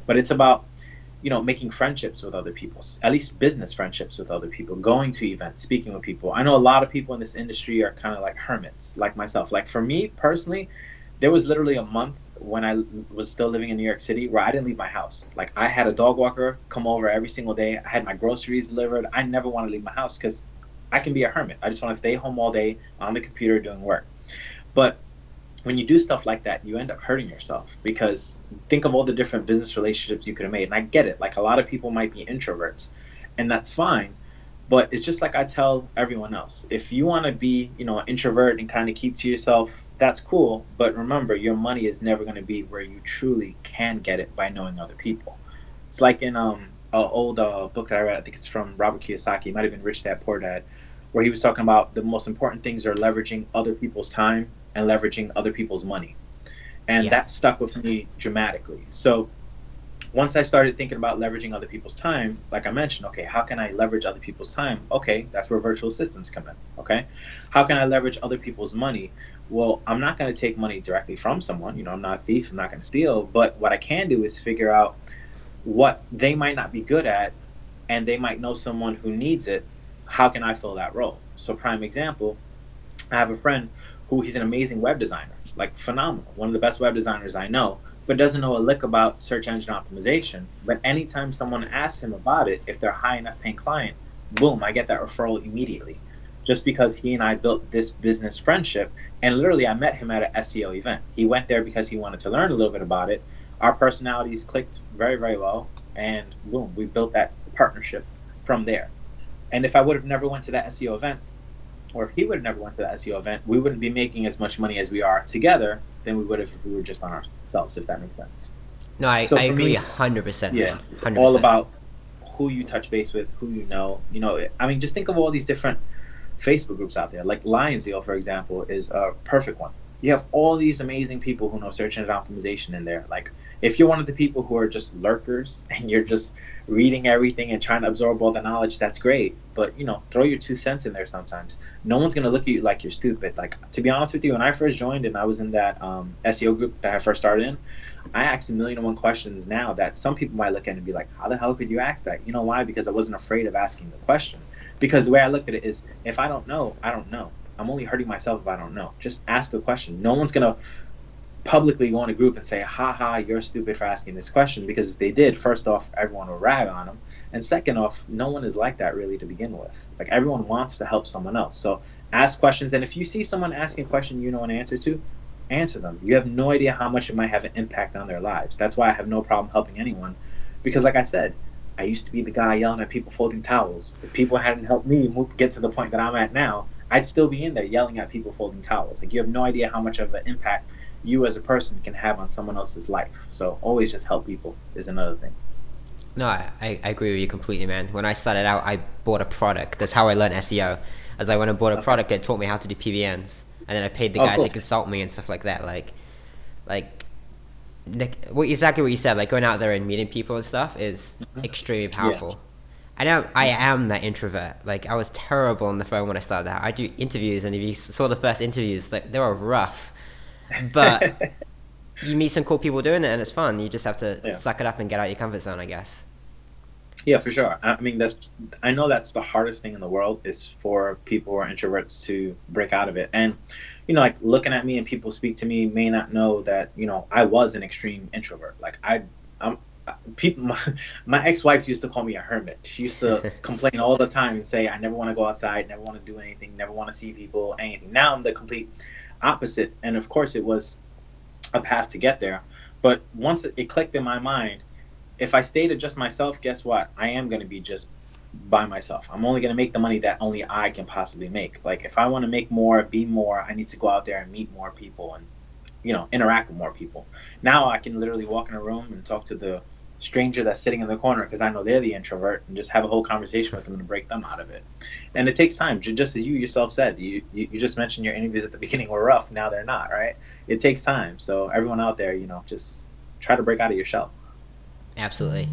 But it's about, making friendships with other people, at least business friendships with other people, going to events, speaking with people. I know a lot of people in this industry are kind of like hermits, like myself. Like, for me personally, there was literally a month when I was still living in New York City where I didn't leave my house. Like, I had a dog walker come over every single day. I had my groceries delivered. I never want to leave my house because I can be a hermit. I just want to stay home all day on the computer doing work. But when you do stuff like that, you end up hurting yourself, because think of all the different business relationships you could have made. And I get it. Like, a lot of people might be introverts, and that's fine. But it's just like I tell everyone else. If you want to be, an introvert and kind of keep to yourself, that's cool. But remember, your money is never going to be where you truly can get it by knowing other people. It's like in an old book that I read. I think it's from Robert Kiyosaki. It might have been Rich Dad Poor Dad, where he was talking about the most important things are leveraging other people's time and leveraging other people's money. And Yeah. that stuck with me dramatically. So once I started thinking about leveraging other people's time, like I mentioned, okay, how can I leverage other people's time? Okay, that's where virtual assistants come in. Okay, how can I leverage other people's money? Well, I'm not going to take money directly from someone. I'm not a thief. I'm not going to steal. But what I can do is figure out what they might not be good at, and they might know someone who needs it. How can I fill that role? So, prime example, I have a friend who he's an amazing web designer, like phenomenal, one of the best web designers I know, but doesn't know a lick about search engine optimization. But anytime someone asks him about it, if they're a high enough paying client, boom, I get that referral immediately. Just because he and I built this business friendship, and literally I met him at an SEO event. He went there because he wanted to learn a little bit about it. Our personalities clicked very, very well, and boom, we built that partnership from there. And if I would have never went to that SEO event, or if he would have never went to the SEO event, we wouldn't be making as much money as we are together than we would have if we were just on ourselves, if that makes sense. No, I So for agree me, 100%, yeah, man. it's all 100%. about who you touch base with, who you know. I mean, just think of all these different Facebook groups out there. Like Lionzeal, for example, is a perfect one. You have all these amazing people who know search engine optimization in there. Like, if you're one of the people who are just lurkers and you're just reading everything and trying to absorb all the knowledge, that's great. But throw your 2 cents in there sometimes. No one's gonna look at you like you're stupid. Like, to be honest with you, when I first joined and I was in that SEO group that I first started in, I asked a million and one questions now that some people might look at and be like, how the hell could you ask that? You know why? Because I wasn't afraid of asking the question. Because the way I looked at it is, if I don't know, I don't know. I'm only hurting myself if I don't know. Just ask a question. No one's going to publicly go in a group and say, ha ha, you're stupid for asking this question. Because if they did, first off, everyone will rag on them. And second off, no one is like that really to begin with. Like, everyone wants to help someone else. So ask questions. And if you see someone asking a question you know an answer to, answer them. You have no idea how much it might have an impact on their lives. That's why I have no problem helping anyone. Because like I said, I used to be the guy yelling at people folding towels. If people hadn't helped me get to the point that I'm at now, I'd still be in there yelling at people folding towels. Like, you have no idea how much of an impact you as a person can have on someone else's life. So always just help people is another thing. No, I agree with you completely, man. When I started out, I bought a product. That's how I learned SEO. As I went and bought a Okay. product, it taught me how to do PBNs, and then I paid the Oh, guy to cool. consult me and stuff like that. Like, exactly what you said. Like, going out there and meeting people and stuff is Mhm. extremely Yeah. powerful. I know I am that introvert. Like, I was terrible on the phone when I started out. I do interviews, and if you saw the first interviews, like, they were rough. But you meet some cool people doing it, and it's fun. You just have to Yeah. suck it up and get out your comfort zone, I guess. Yeah, for sure. I mean, I know that's the hardest thing in the world is for people who are introverts to break out of it. And, like, looking at me and people speak to me may not know that, I was an extreme introvert. Like, I'm, people, my ex-wife used to call me a hermit. She used to complain all the time and say, I never want to go outside, never want to do anything, never want to see people, anything. Now I'm the complete opposite. And of course, it was a path to get there. But once it clicked in my mind, if I stay to just myself, guess what? I am going to be just by myself. I'm only going to make the money that only I can possibly make. Like, if I want to make more, be more, I need to go out there and meet more people and, interact with more people. Now I can literally walk in a room and talk to the stranger that's sitting in the corner because I know they're the introvert and just have a whole conversation with them and break them out of it. And it takes time. Just as you yourself said, you just mentioned your interviews at the beginning were rough. Now they're not, right? It takes time. So everyone out there, just try to break out of your shell. Absolutely.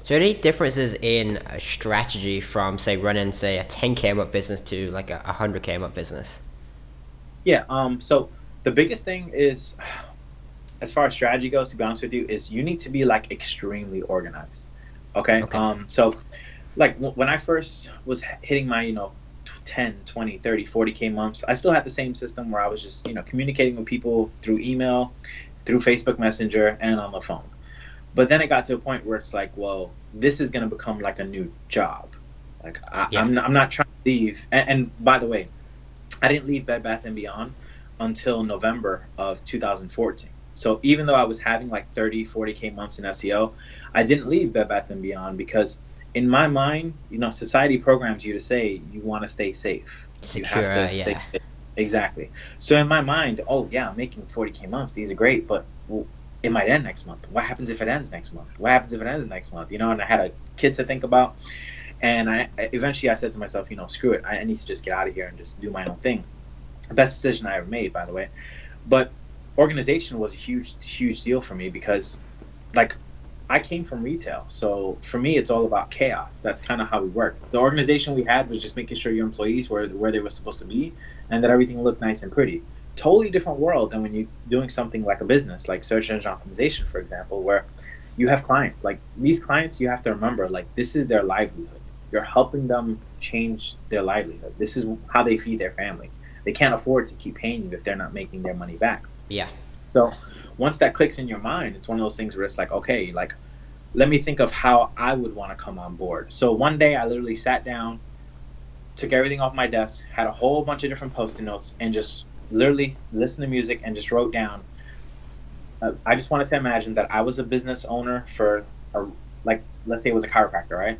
So, any differences in a strategy from, say, running, say, a 10K a month business to like a 100K a month business? Yeah. So the biggest thing is, as far as strategy goes, to be honest with you, is you need to be like extremely organized. Okay. Okay. So like when I first was hitting my, 10, 20, 30, 40K months, I still had the same system where I was just, communicating with people through email, through Facebook Messenger, and on the phone. But then it got to a point where it's like, well, this is going to become like a new job. Like, Yeah. I'm not trying to leave. And by the way, I didn't leave Bed Bath and Beyond until November of 2014. So even though I was having like 30, 40K months in SEO, I didn't leave Bed Bath and Beyond because in my mind, society programs you to say you want to stay safe. You have Secure, to stay yeah. safe. Exactly. So in my mind, oh yeah, I'm making 40K months. These are great, but well, it might end next month. What happens if it ends next month? What happens if it ends next month? And I had a kid to think about. And I eventually I said to myself, screw it. I need to just get out of here and just do my own thing. Best decision I ever made, by the way. But organization was a huge deal for me because, like, I came from retail, so for me, it's all about chaos. That's kind of how we work. The organization we had was just making sure your employees were where they were supposed to be, and that everything looked nice and pretty. Totally different world than when you're doing something like a business, like search engine optimization, for example, where you have clients. Like these clients, you have to remember, like this is their livelihood. You're helping them change their livelihood. This is how they feed their family. They can't afford to keep paying you if they're not making their money back. Yeah. So once that clicks in your mind, it's one of those things where it's like, okay, like let me think of how I would want to come on board. So one day I literally sat down, took everything off my desk, had a whole bunch of different post-it notes, and just literally listened to music and just wrote down. I just wanted to imagine that I was a business owner for, like, let's say it was a chiropractor, right?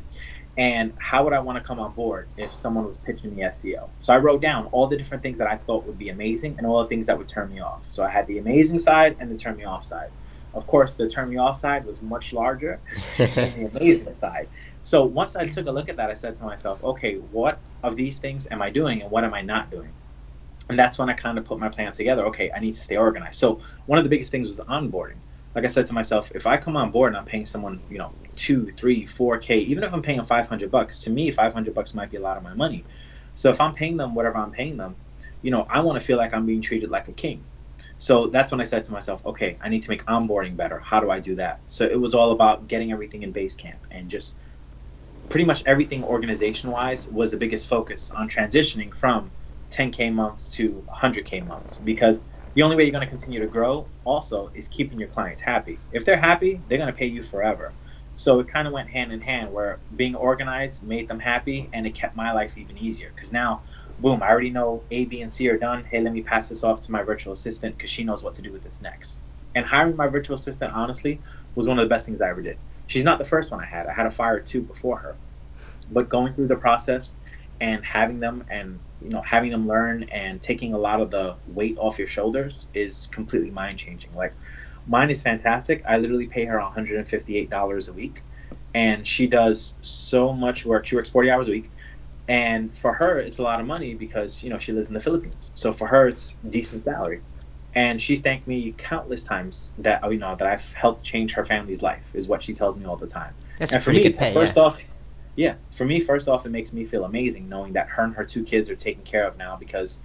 And how would I want to come on board if someone was pitching me SEO? So I wrote down all the different things that I thought would be amazing and all the things that would turn me off. So I had the amazing side and the turn me off side. Of course, the turn me off side was much larger than the amazing side. So once I took a look at that, I said to myself, okay, what of these things am I doing and what am I not doing? And that's when I kind of put my plan together. Okay, I need to stay organized. So one of the biggest things was onboarding. Like I said to myself, if I come on board and I'm paying someone, 2, 3, 4K, even if I'm paying them $500, to me, $500 might be a lot of my money. So if I'm paying them whatever I'm paying them, I want to feel like I'm being treated like a king. So that's when I said to myself, okay, I need to make onboarding better. How do I do that? So it was all about getting everything in Basecamp, and just pretty much everything organization-wise was the biggest focus on transitioning from 10K months to 100K months, because the only way you're going to continue to grow also is keeping your clients happy. If they're happy, they're going to pay you forever. So it kind of went hand in hand, where being organized made them happy, and it kept my life even easier, because now, boom, I already know A, B, and C are done. Hey, let me pass this off to my virtual assistant because she knows what to do with this next. And hiring my virtual assistant, honestly, was one of the best things I ever did. She's not the first one I had. I had to fire 2 before her. But going through the process and having them learn and taking a lot of the weight off your shoulders is completely mind-changing. Like, mine is fantastic. I literally pay her $158 a week, and she does so much work. She works 40 hours a week. And for her, it's a lot of money because, she lives in the Philippines. So for her, it's decent salary. And she's thanked me countless times that, that I've helped change her family's life, is what she tells me all the time. That's and pretty good pay, first off, it makes me feel amazing knowing that her and her 2 kids are taken care of now because,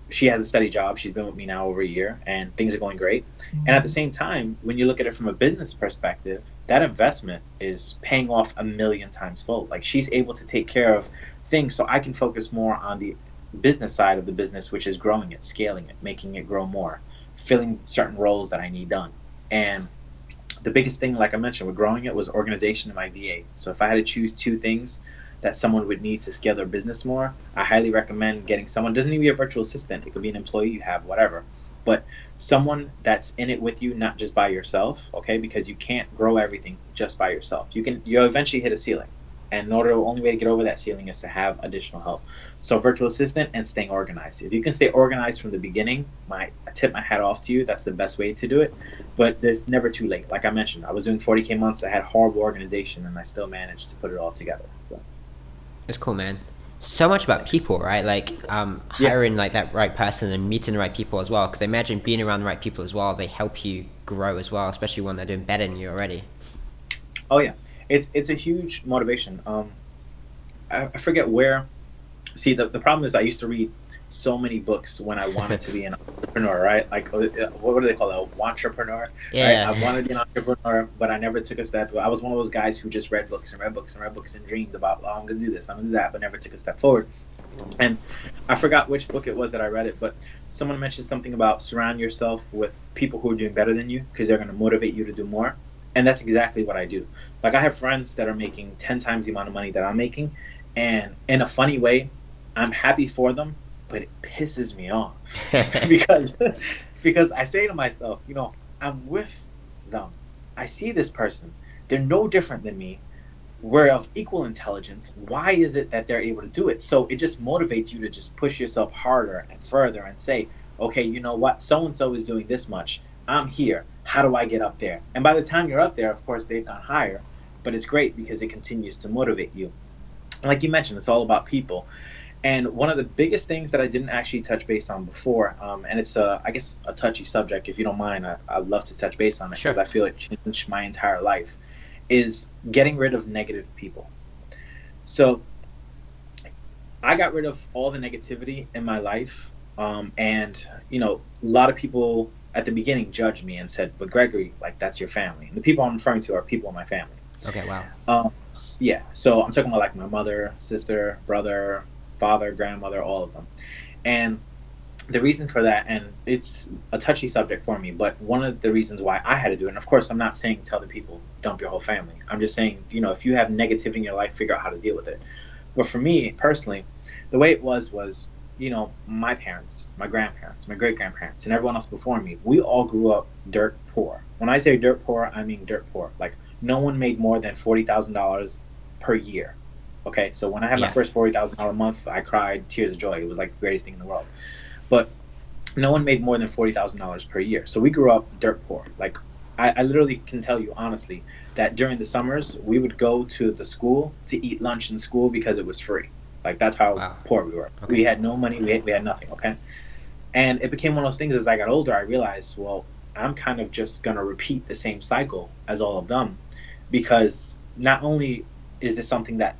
she has a steady job. She's been with me now over a year, and things are going great. Mm-hmm. And at the same time, when you look at it from a business perspective, that investment is paying off 1,000,000 times fold. Like, she's able to take care of things so I can focus more on the business side of the business, which is growing it, scaling it, making it grow more, filling certain roles that I need done. And the biggest thing, like I mentioned, with growing it was organization and my VA. So if I had to choose 2 things that someone would need to scale their business more, I highly recommend getting someone. It doesn't need to be a virtual assistant. It could be an employee you have, whatever. But someone that's in it with you, not just by yourself, okay? Because you can't grow everything just by yourself. You'll eventually hit a ceiling. And the only way to get over that ceiling is to have additional help. So virtual assistant and staying organized. If you can stay organized from the beginning, I tip my hat off to you. That's the best way to do it. But there's never too late. Like I mentioned, I was doing 40K months. I had horrible organization, and I still managed to put it all together. So. That's cool, man. So much about people, right? Like hiring like that right person and meeting the right people as well. Because I imagine being around the right people as well, they help you grow as well, especially when they're doing better than you already. Oh yeah, it's a huge motivation. I forget where. See, the problem is I used to read so many books when I wanted to be an entrepreneur, right? Like, what do they call it? Entrepreneur. Yeah. Right? I wanted to be an entrepreneur, but I never took a step. I was one of those guys who just read books and read books and read books and dreamed about, I'm going to do this, I'm going to do that, but never took a step forward. And I forgot which book it was that I read it, but someone mentioned something about surround yourself with people who are doing better than you because they're going to motivate you to do more. And that's exactly what I do. Like, I have friends that are making 10 times the amount of money that I'm making, and in a funny way, I'm happy for them, but it pisses me off because I say to myself, I'm with them. I see this person. They're no different than me. We're of equal intelligence. Why is it that they're able to do it? So it just motivates you to just push yourself harder and further and say, okay, you know what? So-and-so is doing this much. I'm here. How do I get up there? And by the time you're up there, of course, they've gone higher. But it's great because it continues to motivate you. And like you mentioned, it's all about people. And one of the biggest things that I didn't actually touch base on before, and it's I guess a touchy subject. If you don't mind, I'd love to touch base on it because Sure. I feel it changed my entire life. Is getting rid of negative people. So I got rid of all the negativity in my life, and a lot of people at the beginning judged me and said, "But Gregory, like that's your family." And the people I'm referring to are people in my family. Okay, wow. Yeah, so I'm talking about like my mother, sister, brother, father, grandmother, all of them. And the reason for that, and it's a touchy subject for me, but one of the reasons why I had to do it, and of course, I'm not saying tell the people dump your whole family. I'm just saying, if you have negativity in your life, figure out how to deal with it. But for me personally, the way it was, my parents, my grandparents, my great grandparents, and everyone else before me, we all grew up dirt poor. When I say dirt poor, I mean dirt poor. Like no one made more than $40,000 per year. Okay, so when I had my Yeah. first $40,000 month, I cried tears of joy. It was like the greatest thing in the world. But no one made more than $40,000 per year. So we grew up dirt poor. Like I literally can tell you honestly that during the summers we would go to the school to eat lunch in school because it was free. Like that's how Wow. poor we were. Okay. We had no money. We had nothing. Okay, and it became one of those things. As I got older, I realized, well, I'm kind of just gonna repeat the same cycle as all of them, because not only is this something that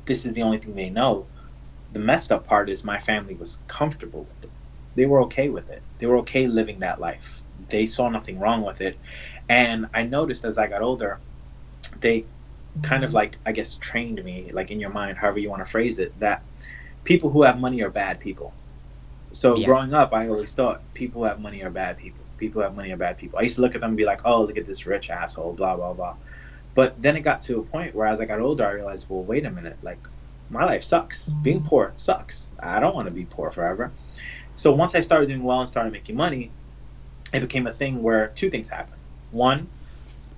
this is the only thing they know, the messed up part is my family was comfortable with it. They were okay with it. They were okay living that life. They saw nothing wrong with it. And I noticed as I got older, they kind of like, I guess, trained me, like in your mind, however you want to phrase it, that people who have money are bad people. So Yeah. growing up, I always thought people who have money are bad people. People who have money are bad people. I used to look at them and be like, oh, look at this rich asshole, blah, blah, blah. But then it got to a point where as I got older, I realized, well, wait a minute, like my life sucks. Being poor sucks. I don't want to be poor forever. So once I started doing well and started making money, it became a thing where two things happened. One,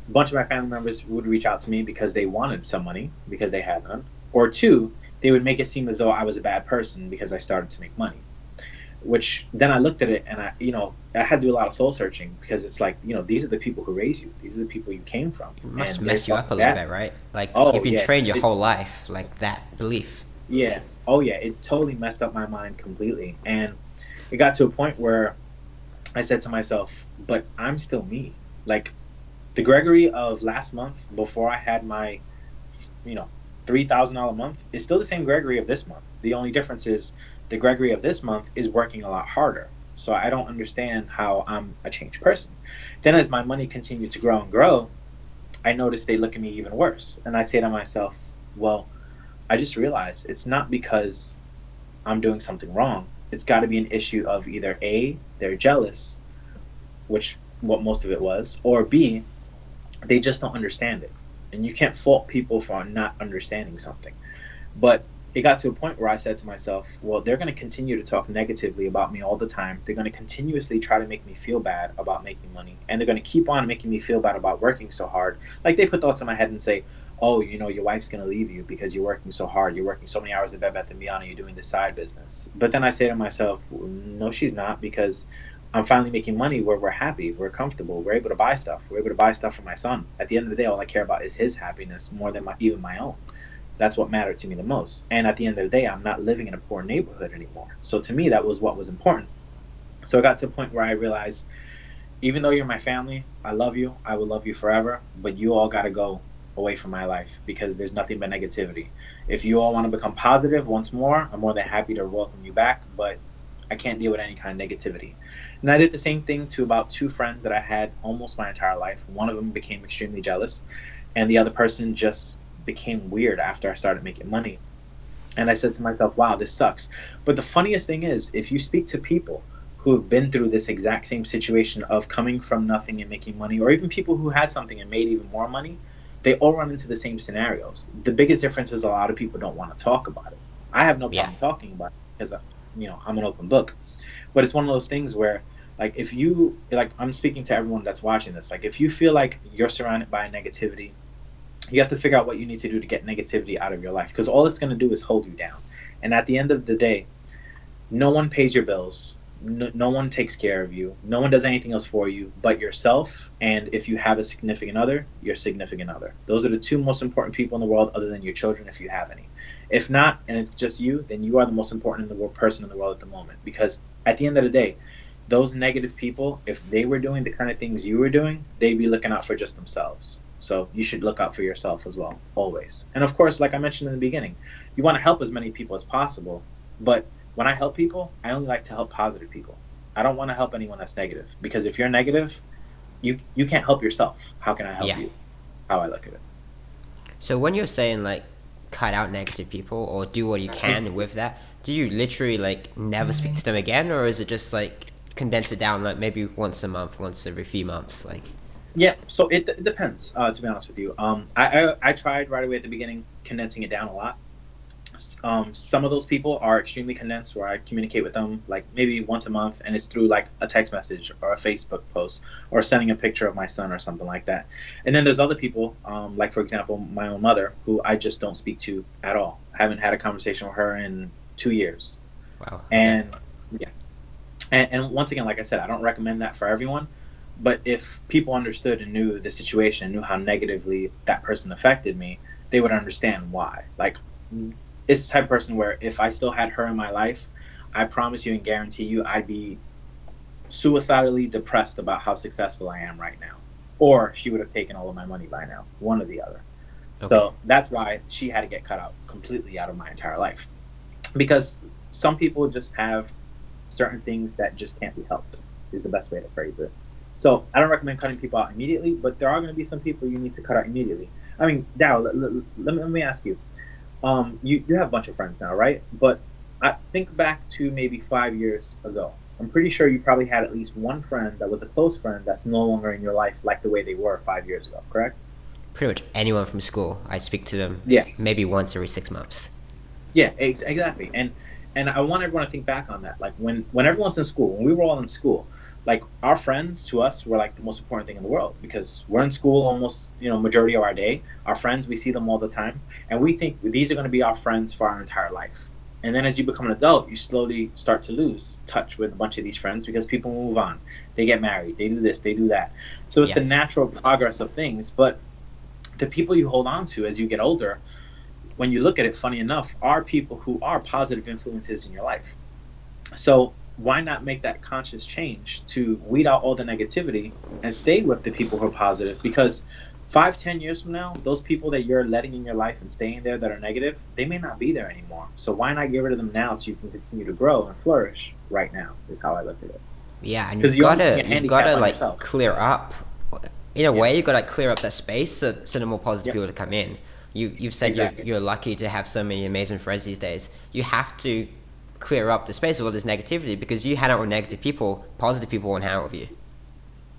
a bunch of my family members would reach out to me because they wanted some money because they had none. Or two, they would make it seem as though I was a bad person because I started to make money. Which then I looked at it and I had to do a lot of soul searching because it's like, these are the people who raised you. These are the people you came from. It must And they're mess you up a talking little bad. bit, right? Like Oh, you've been yeah. trained your whole life, like that belief. Yeah. Oh, yeah. It totally messed up my mind completely. And it got to a point where I said to myself, but I'm still me. Like the Gregory of last month before I had my, you know, $3,000 month is still the same Gregory of this month. The only difference is the Gregory of this month is working a lot harder. So I don't understand how I'm a changed person. Then as my money continued to grow and grow, I noticed they look at me even worse. And I say to myself, well, I just realized it's not because I'm doing something wrong. It's got to be an issue of either A, they're jealous, which what most of it was, or B, they just don't understand it. And you can't fault people for not understanding something. But it got to a point where I said to myself, well, they're going to continue to talk negatively about me all the time. They're going to continuously try to make me feel bad about making money. And they're going to keep on making me feel bad about working so hard. Like they put thoughts in my head and say, oh, your wife's going to leave you because you're working so hard. You're working so many hours at Bed Bath & Beyond and you're doing this side business. But then I say to myself, well, no, she's not, because I'm finally making money where we're happy, we're comfortable, we're able to buy stuff. We're able to buy stuff for my son. At the end of the day, all I care about is his happiness more than even my own. That's what mattered to me the most. And at the end of the day, I'm not living in a poor neighborhood anymore. So to me, that was what was important. So I got to a point where I realized, even though you're my family, I love you, I will love you forever, but you all got to go away from my life because there's nothing but negativity. If you all want to become positive once more, I'm more than happy to welcome you back, but I can't deal with any kind of negativity. And I did the same thing to about two friends that I had almost my entire life. One of them became extremely jealous, and the other person just became weird after I started making money. And I said to myself, wow, this sucks. But the funniest thing is, if you speak to people who have been through this exact same situation of coming from nothing and making money, or even people who had something and made even more money, they all run into the same scenarios. The biggest difference is a lot of people don't want to talk about it. I have no Yeah. problem talking about it because, I'm an open book. But it's one of those things where, like, if you, like, I'm speaking to everyone that's watching this, like, if you feel like you're surrounded by negativity, you have to figure out what you need to do to get negativity out of your life, because all it's going to do is hold you down. And at the end of the day, no one pays your bills. No one takes care of you. No one does anything else for you but yourself. And if you have a significant other, your significant other. Those are the two most important people in the world, other than your children, if you have any. If not, and it's just you, then you are the most important in the world, person in the world at the moment. Because at the end of the day, those negative people, if they were doing the kind of things you were doing, they'd be looking out for just themselves. So you should look out for yourself as well, always. And of course, like I mentioned in the beginning, you want to help as many people as possible. But when I help people, I only like to help positive people. I don't want to help anyone that's negative, because if you're negative, you can't help yourself. How can I help Yeah. you? How I look at it. So when you're saying like cut out negative people or do what you can with that, do you literally like never speak to them again, or is it just like condense it down like maybe once a month, once every few months, like? Yeah, so it depends. To be honest with you, I tried right away at the beginning condensing it down a lot. Some of those people are extremely condensed, where I communicate with them like maybe once a month, and it's through like a text message or a Facebook post or sending a picture of my son or something like that. And then there's other people, like for example, my own mother, who I just don't speak to at all. I haven't had a conversation with her in 2 years. Wow. Okay. And yeah, and once again, like I said, I don't recommend that for everyone. But if people understood and knew the situation, knew how negatively that person affected me, they would understand why. Like, it's the type of person where if I still had her in my life, I promise you and guarantee you I'd be suicidally depressed about how successful I am right now. Or she would have taken all of my money by now, one or the other. Okay. So that's why she had to get cut out completely out of my entire life. Because some people just have certain things that just can't be helped, is the best way to phrase it. So I don't recommend cutting people out immediately, but there are going to be some people you need to cut out immediately. I mean, Daryl, let me ask you. You have a bunch of friends now, right? But I think back to maybe 5 years ago. I'm pretty sure you probably had at least one friend that was a close friend that's no longer in your life like the way they were 5 years ago, correct? Pretty much anyone from school, I speak to them Yeah. maybe once every 6 months. Yeah, exactly. And I want everyone to think back on that. Like when everyone's in school, when we were all in school, like our friends to us were like the most important thing in the world, because we're in school almost, majority of our day. Our friends, we see them all the time, and we think these are going to be our friends for our entire life. And then as you become an adult, you slowly start to lose touch with a bunch of these friends, because people move on, they get married, they do this, they do that. So it's the natural progress of things. But the people you hold on to as you get older, when you look at it, funny enough, are people who are positive influences in your life. So why not make that conscious change to weed out all the negativity and stay with the people who are positive? Because 5-10 years from now, those people that you're letting in your life and staying there that are negative, they may not be there anymore. So why not get rid of them now so you can continue to grow and flourish right now, is how I look at it. Yeah, and you've gotta like yourself. Clear up. In a way, you gotta clear up that space so the more positive people to come in. You've said exactly. you're lucky to have so many amazing friends these days. You have to clear up the space of all this negativity, because you hang out with negative people, positive people won't hang out with you.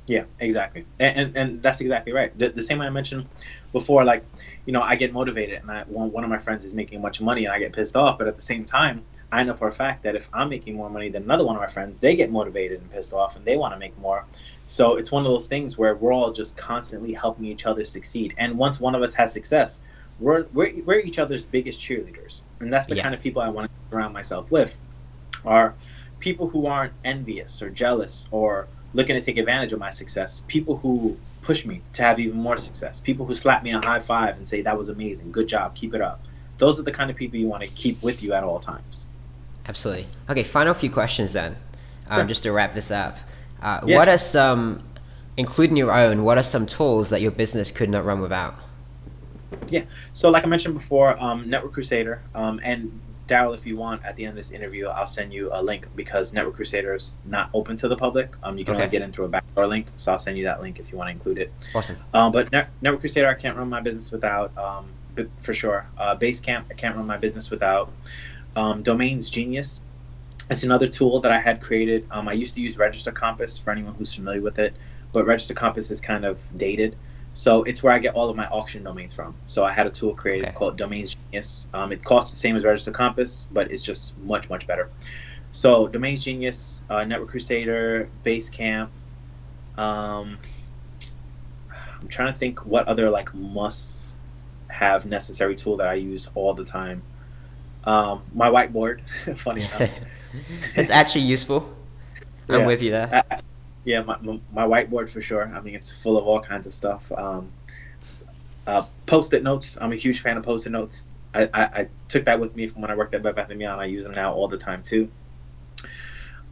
Yeah, exactly. And that's exactly right. The same way I mentioned before, like, I get motivated, and one of my friends is making a bunch of money and I get pissed off, but at the same time, I know for a fact that if I'm making more money than another one of my friends, they get motivated and pissed off and they want to make more. So it's one of those things where we're all just constantly helping each other succeed. And once one of us has success, we're each other's biggest cheerleaders. And that's the kind of people I want to surround myself with, are people who aren't envious or jealous or looking to take advantage of my success. People who push me to have even more success. People who slap me a high five and say, that was amazing, good job, keep it up. Those are the kind of people you want to keep with you at all times. Absolutely. Okay, final few questions then, Sure. just to wrap this up. What are some, including your own, what are some tools that your business could not run without? Yeah, so like I mentioned before, Network Crusader, and Daryl, if you want, at the end of this interview, I'll send you a link, because Network Crusader is not open to the public. You can only get into a backdoor link, so I'll send you that link if you want to include it. Awesome. But Network Crusader, I can't run my business without, for sure. Basecamp, I can't run my business without. Domains Genius, it's another tool that I had created. I used to use Register Compass, for anyone who's familiar with it, but Register Compass is kind of dated. So it's where I get all of my auction domains from. So I had a tool created called Domains Genius. It costs the same as Register Compass, but it's just much, much better. So Domains Genius, Network Crusader, Basecamp. I'm trying to think what other like must-have necessary tool that I use all the time. My whiteboard, funny enough. It's actually useful. I'm with you there. Yeah, my whiteboard for sure. I mean, it's full of all kinds of stuff. Post-it notes. I'm a huge fan of post-it notes. I took that with me from when I worked at Bed Bath & Beyond. I use them now all the time too.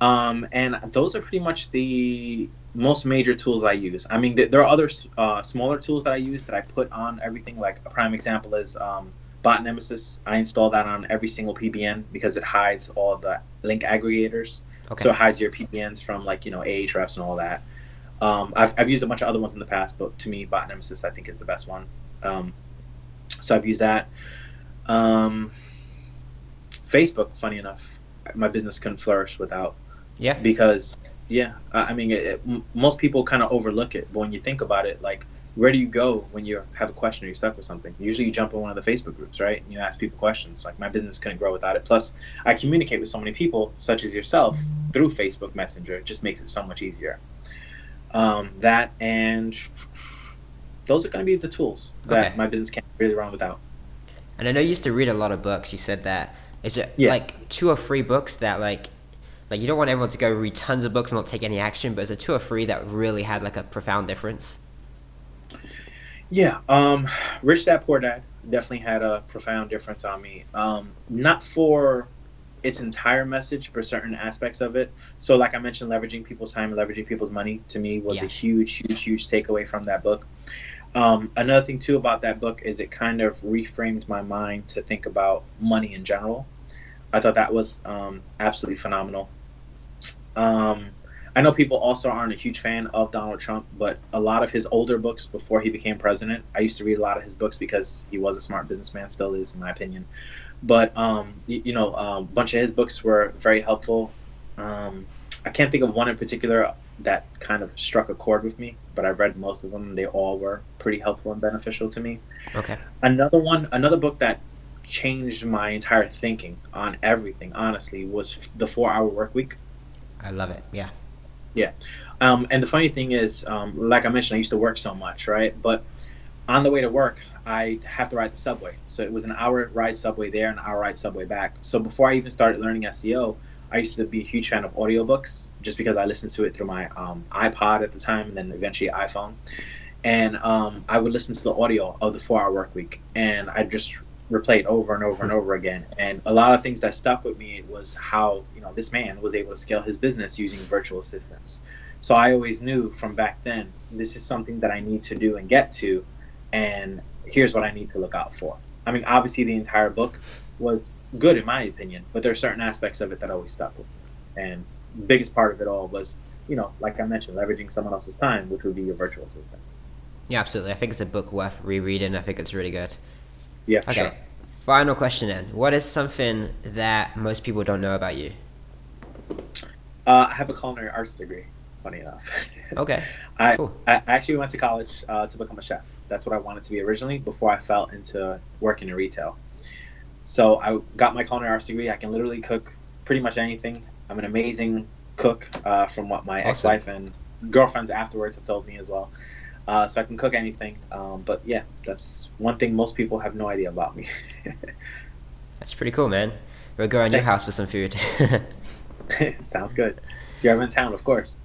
And those are pretty much the most major tools I use. I mean, there are other smaller tools that I use that I put on everything. Like a prime example is Bot Nemesis. I install that on every single PBN because it hides all the link aggregators. Okay. So it hides your PBNs from like, Ahrefs and all that. I've used a bunch of other ones in the past, but to me, Bot Nemesis I think is the best one. So I've used that. Facebook, funny enough, my business couldn't flourish without. Yeah. Because I mean, most people kind of overlook it, but when you think about it, like, where do you go when you have a question or you're stuck with something? Usually you jump in one of the Facebook groups, right? And you ask people questions. Like, my business couldn't grow without it. Plus, I communicate with so many people, such as yourself, through Facebook Messenger. It just makes it so much easier. That and those are going to be the tools that my business can't really run without. And I know you used to read a lot of books. You said that. Is it like 2 or 3 books that like you don't want everyone to go read tons of books and not take any action, but is it 2 or 3 that really had like a profound difference? Yeah, Rich Dad Poor Dad definitely had a profound difference on me. Not for its entire message, but certain aspects of it. So, like I mentioned, leveraging people's time and leveraging people's money to me was a huge takeaway from that book. Another thing too about that book is it kind of reframed my mind to think about money in general. I thought that was absolutely phenomenal. I know people also aren't a huge fan of Donald Trump, but a lot of his older books before he became president, I used to read a lot of his books because he was a smart businessman, still is, in my opinion. But a bunch of his books were very helpful. I can't think of one in particular that kind of struck a chord with me, but I read most of them. They all were pretty helpful and beneficial to me. Okay. Another book that changed my entire thinking on everything, honestly, was The 4-Hour Workweek. I love it. Yeah. Yeah. And the funny thing is, like I mentioned, I used to work so much, right? But on the way to work, I have to ride the subway. So it was an hour ride subway there, an hour ride subway back. So before I even started learning SEO, I used to be a huge fan of audiobooks just because I listened to it through my iPod at the time and then eventually iPhone. And I would listen to the audio of The 4-Hour Workweek, and I just replay it over and over and over again. And a lot of things that stuck with me was how, this man was able to scale his business using virtual assistants. So I always knew from back then, this is something that I need to do and get to, and here's what I need to look out for. I mean, obviously the entire book was good in my opinion, but there are certain aspects of it that always stuck with me. And the biggest part of it all was, like I mentioned, leveraging someone else's time, which would be your virtual assistant. Yeah, absolutely. I think it's a book worth rereading. I think it's really good. Yeah, okay. Sure. Final question then. What is something that most people don't know about you? I have a culinary arts degree, funny enough. Okay. Cool. I actually went to college to become a chef. That's what I wanted to be originally before I fell into working in retail. So I got my culinary arts degree. I can literally cook pretty much anything. I'm an amazing cook, from what my ex-wife and girlfriends afterwards have told me as well. So I can cook anything. But yeah, that's one thing most people have no idea about me. That's pretty cool, man. We'll go around your house for some food. Sounds good. If you're ever in town, of course.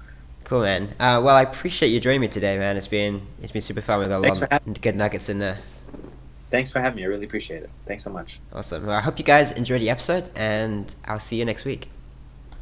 Cool, man. Well, I appreciate you joining me today, man. It's been super fun. We got a lot of good nuggets in there. Thanks for having me. I really appreciate it. Thanks so much. Awesome. Well, I hope you guys enjoyed the episode, and I'll see you next week.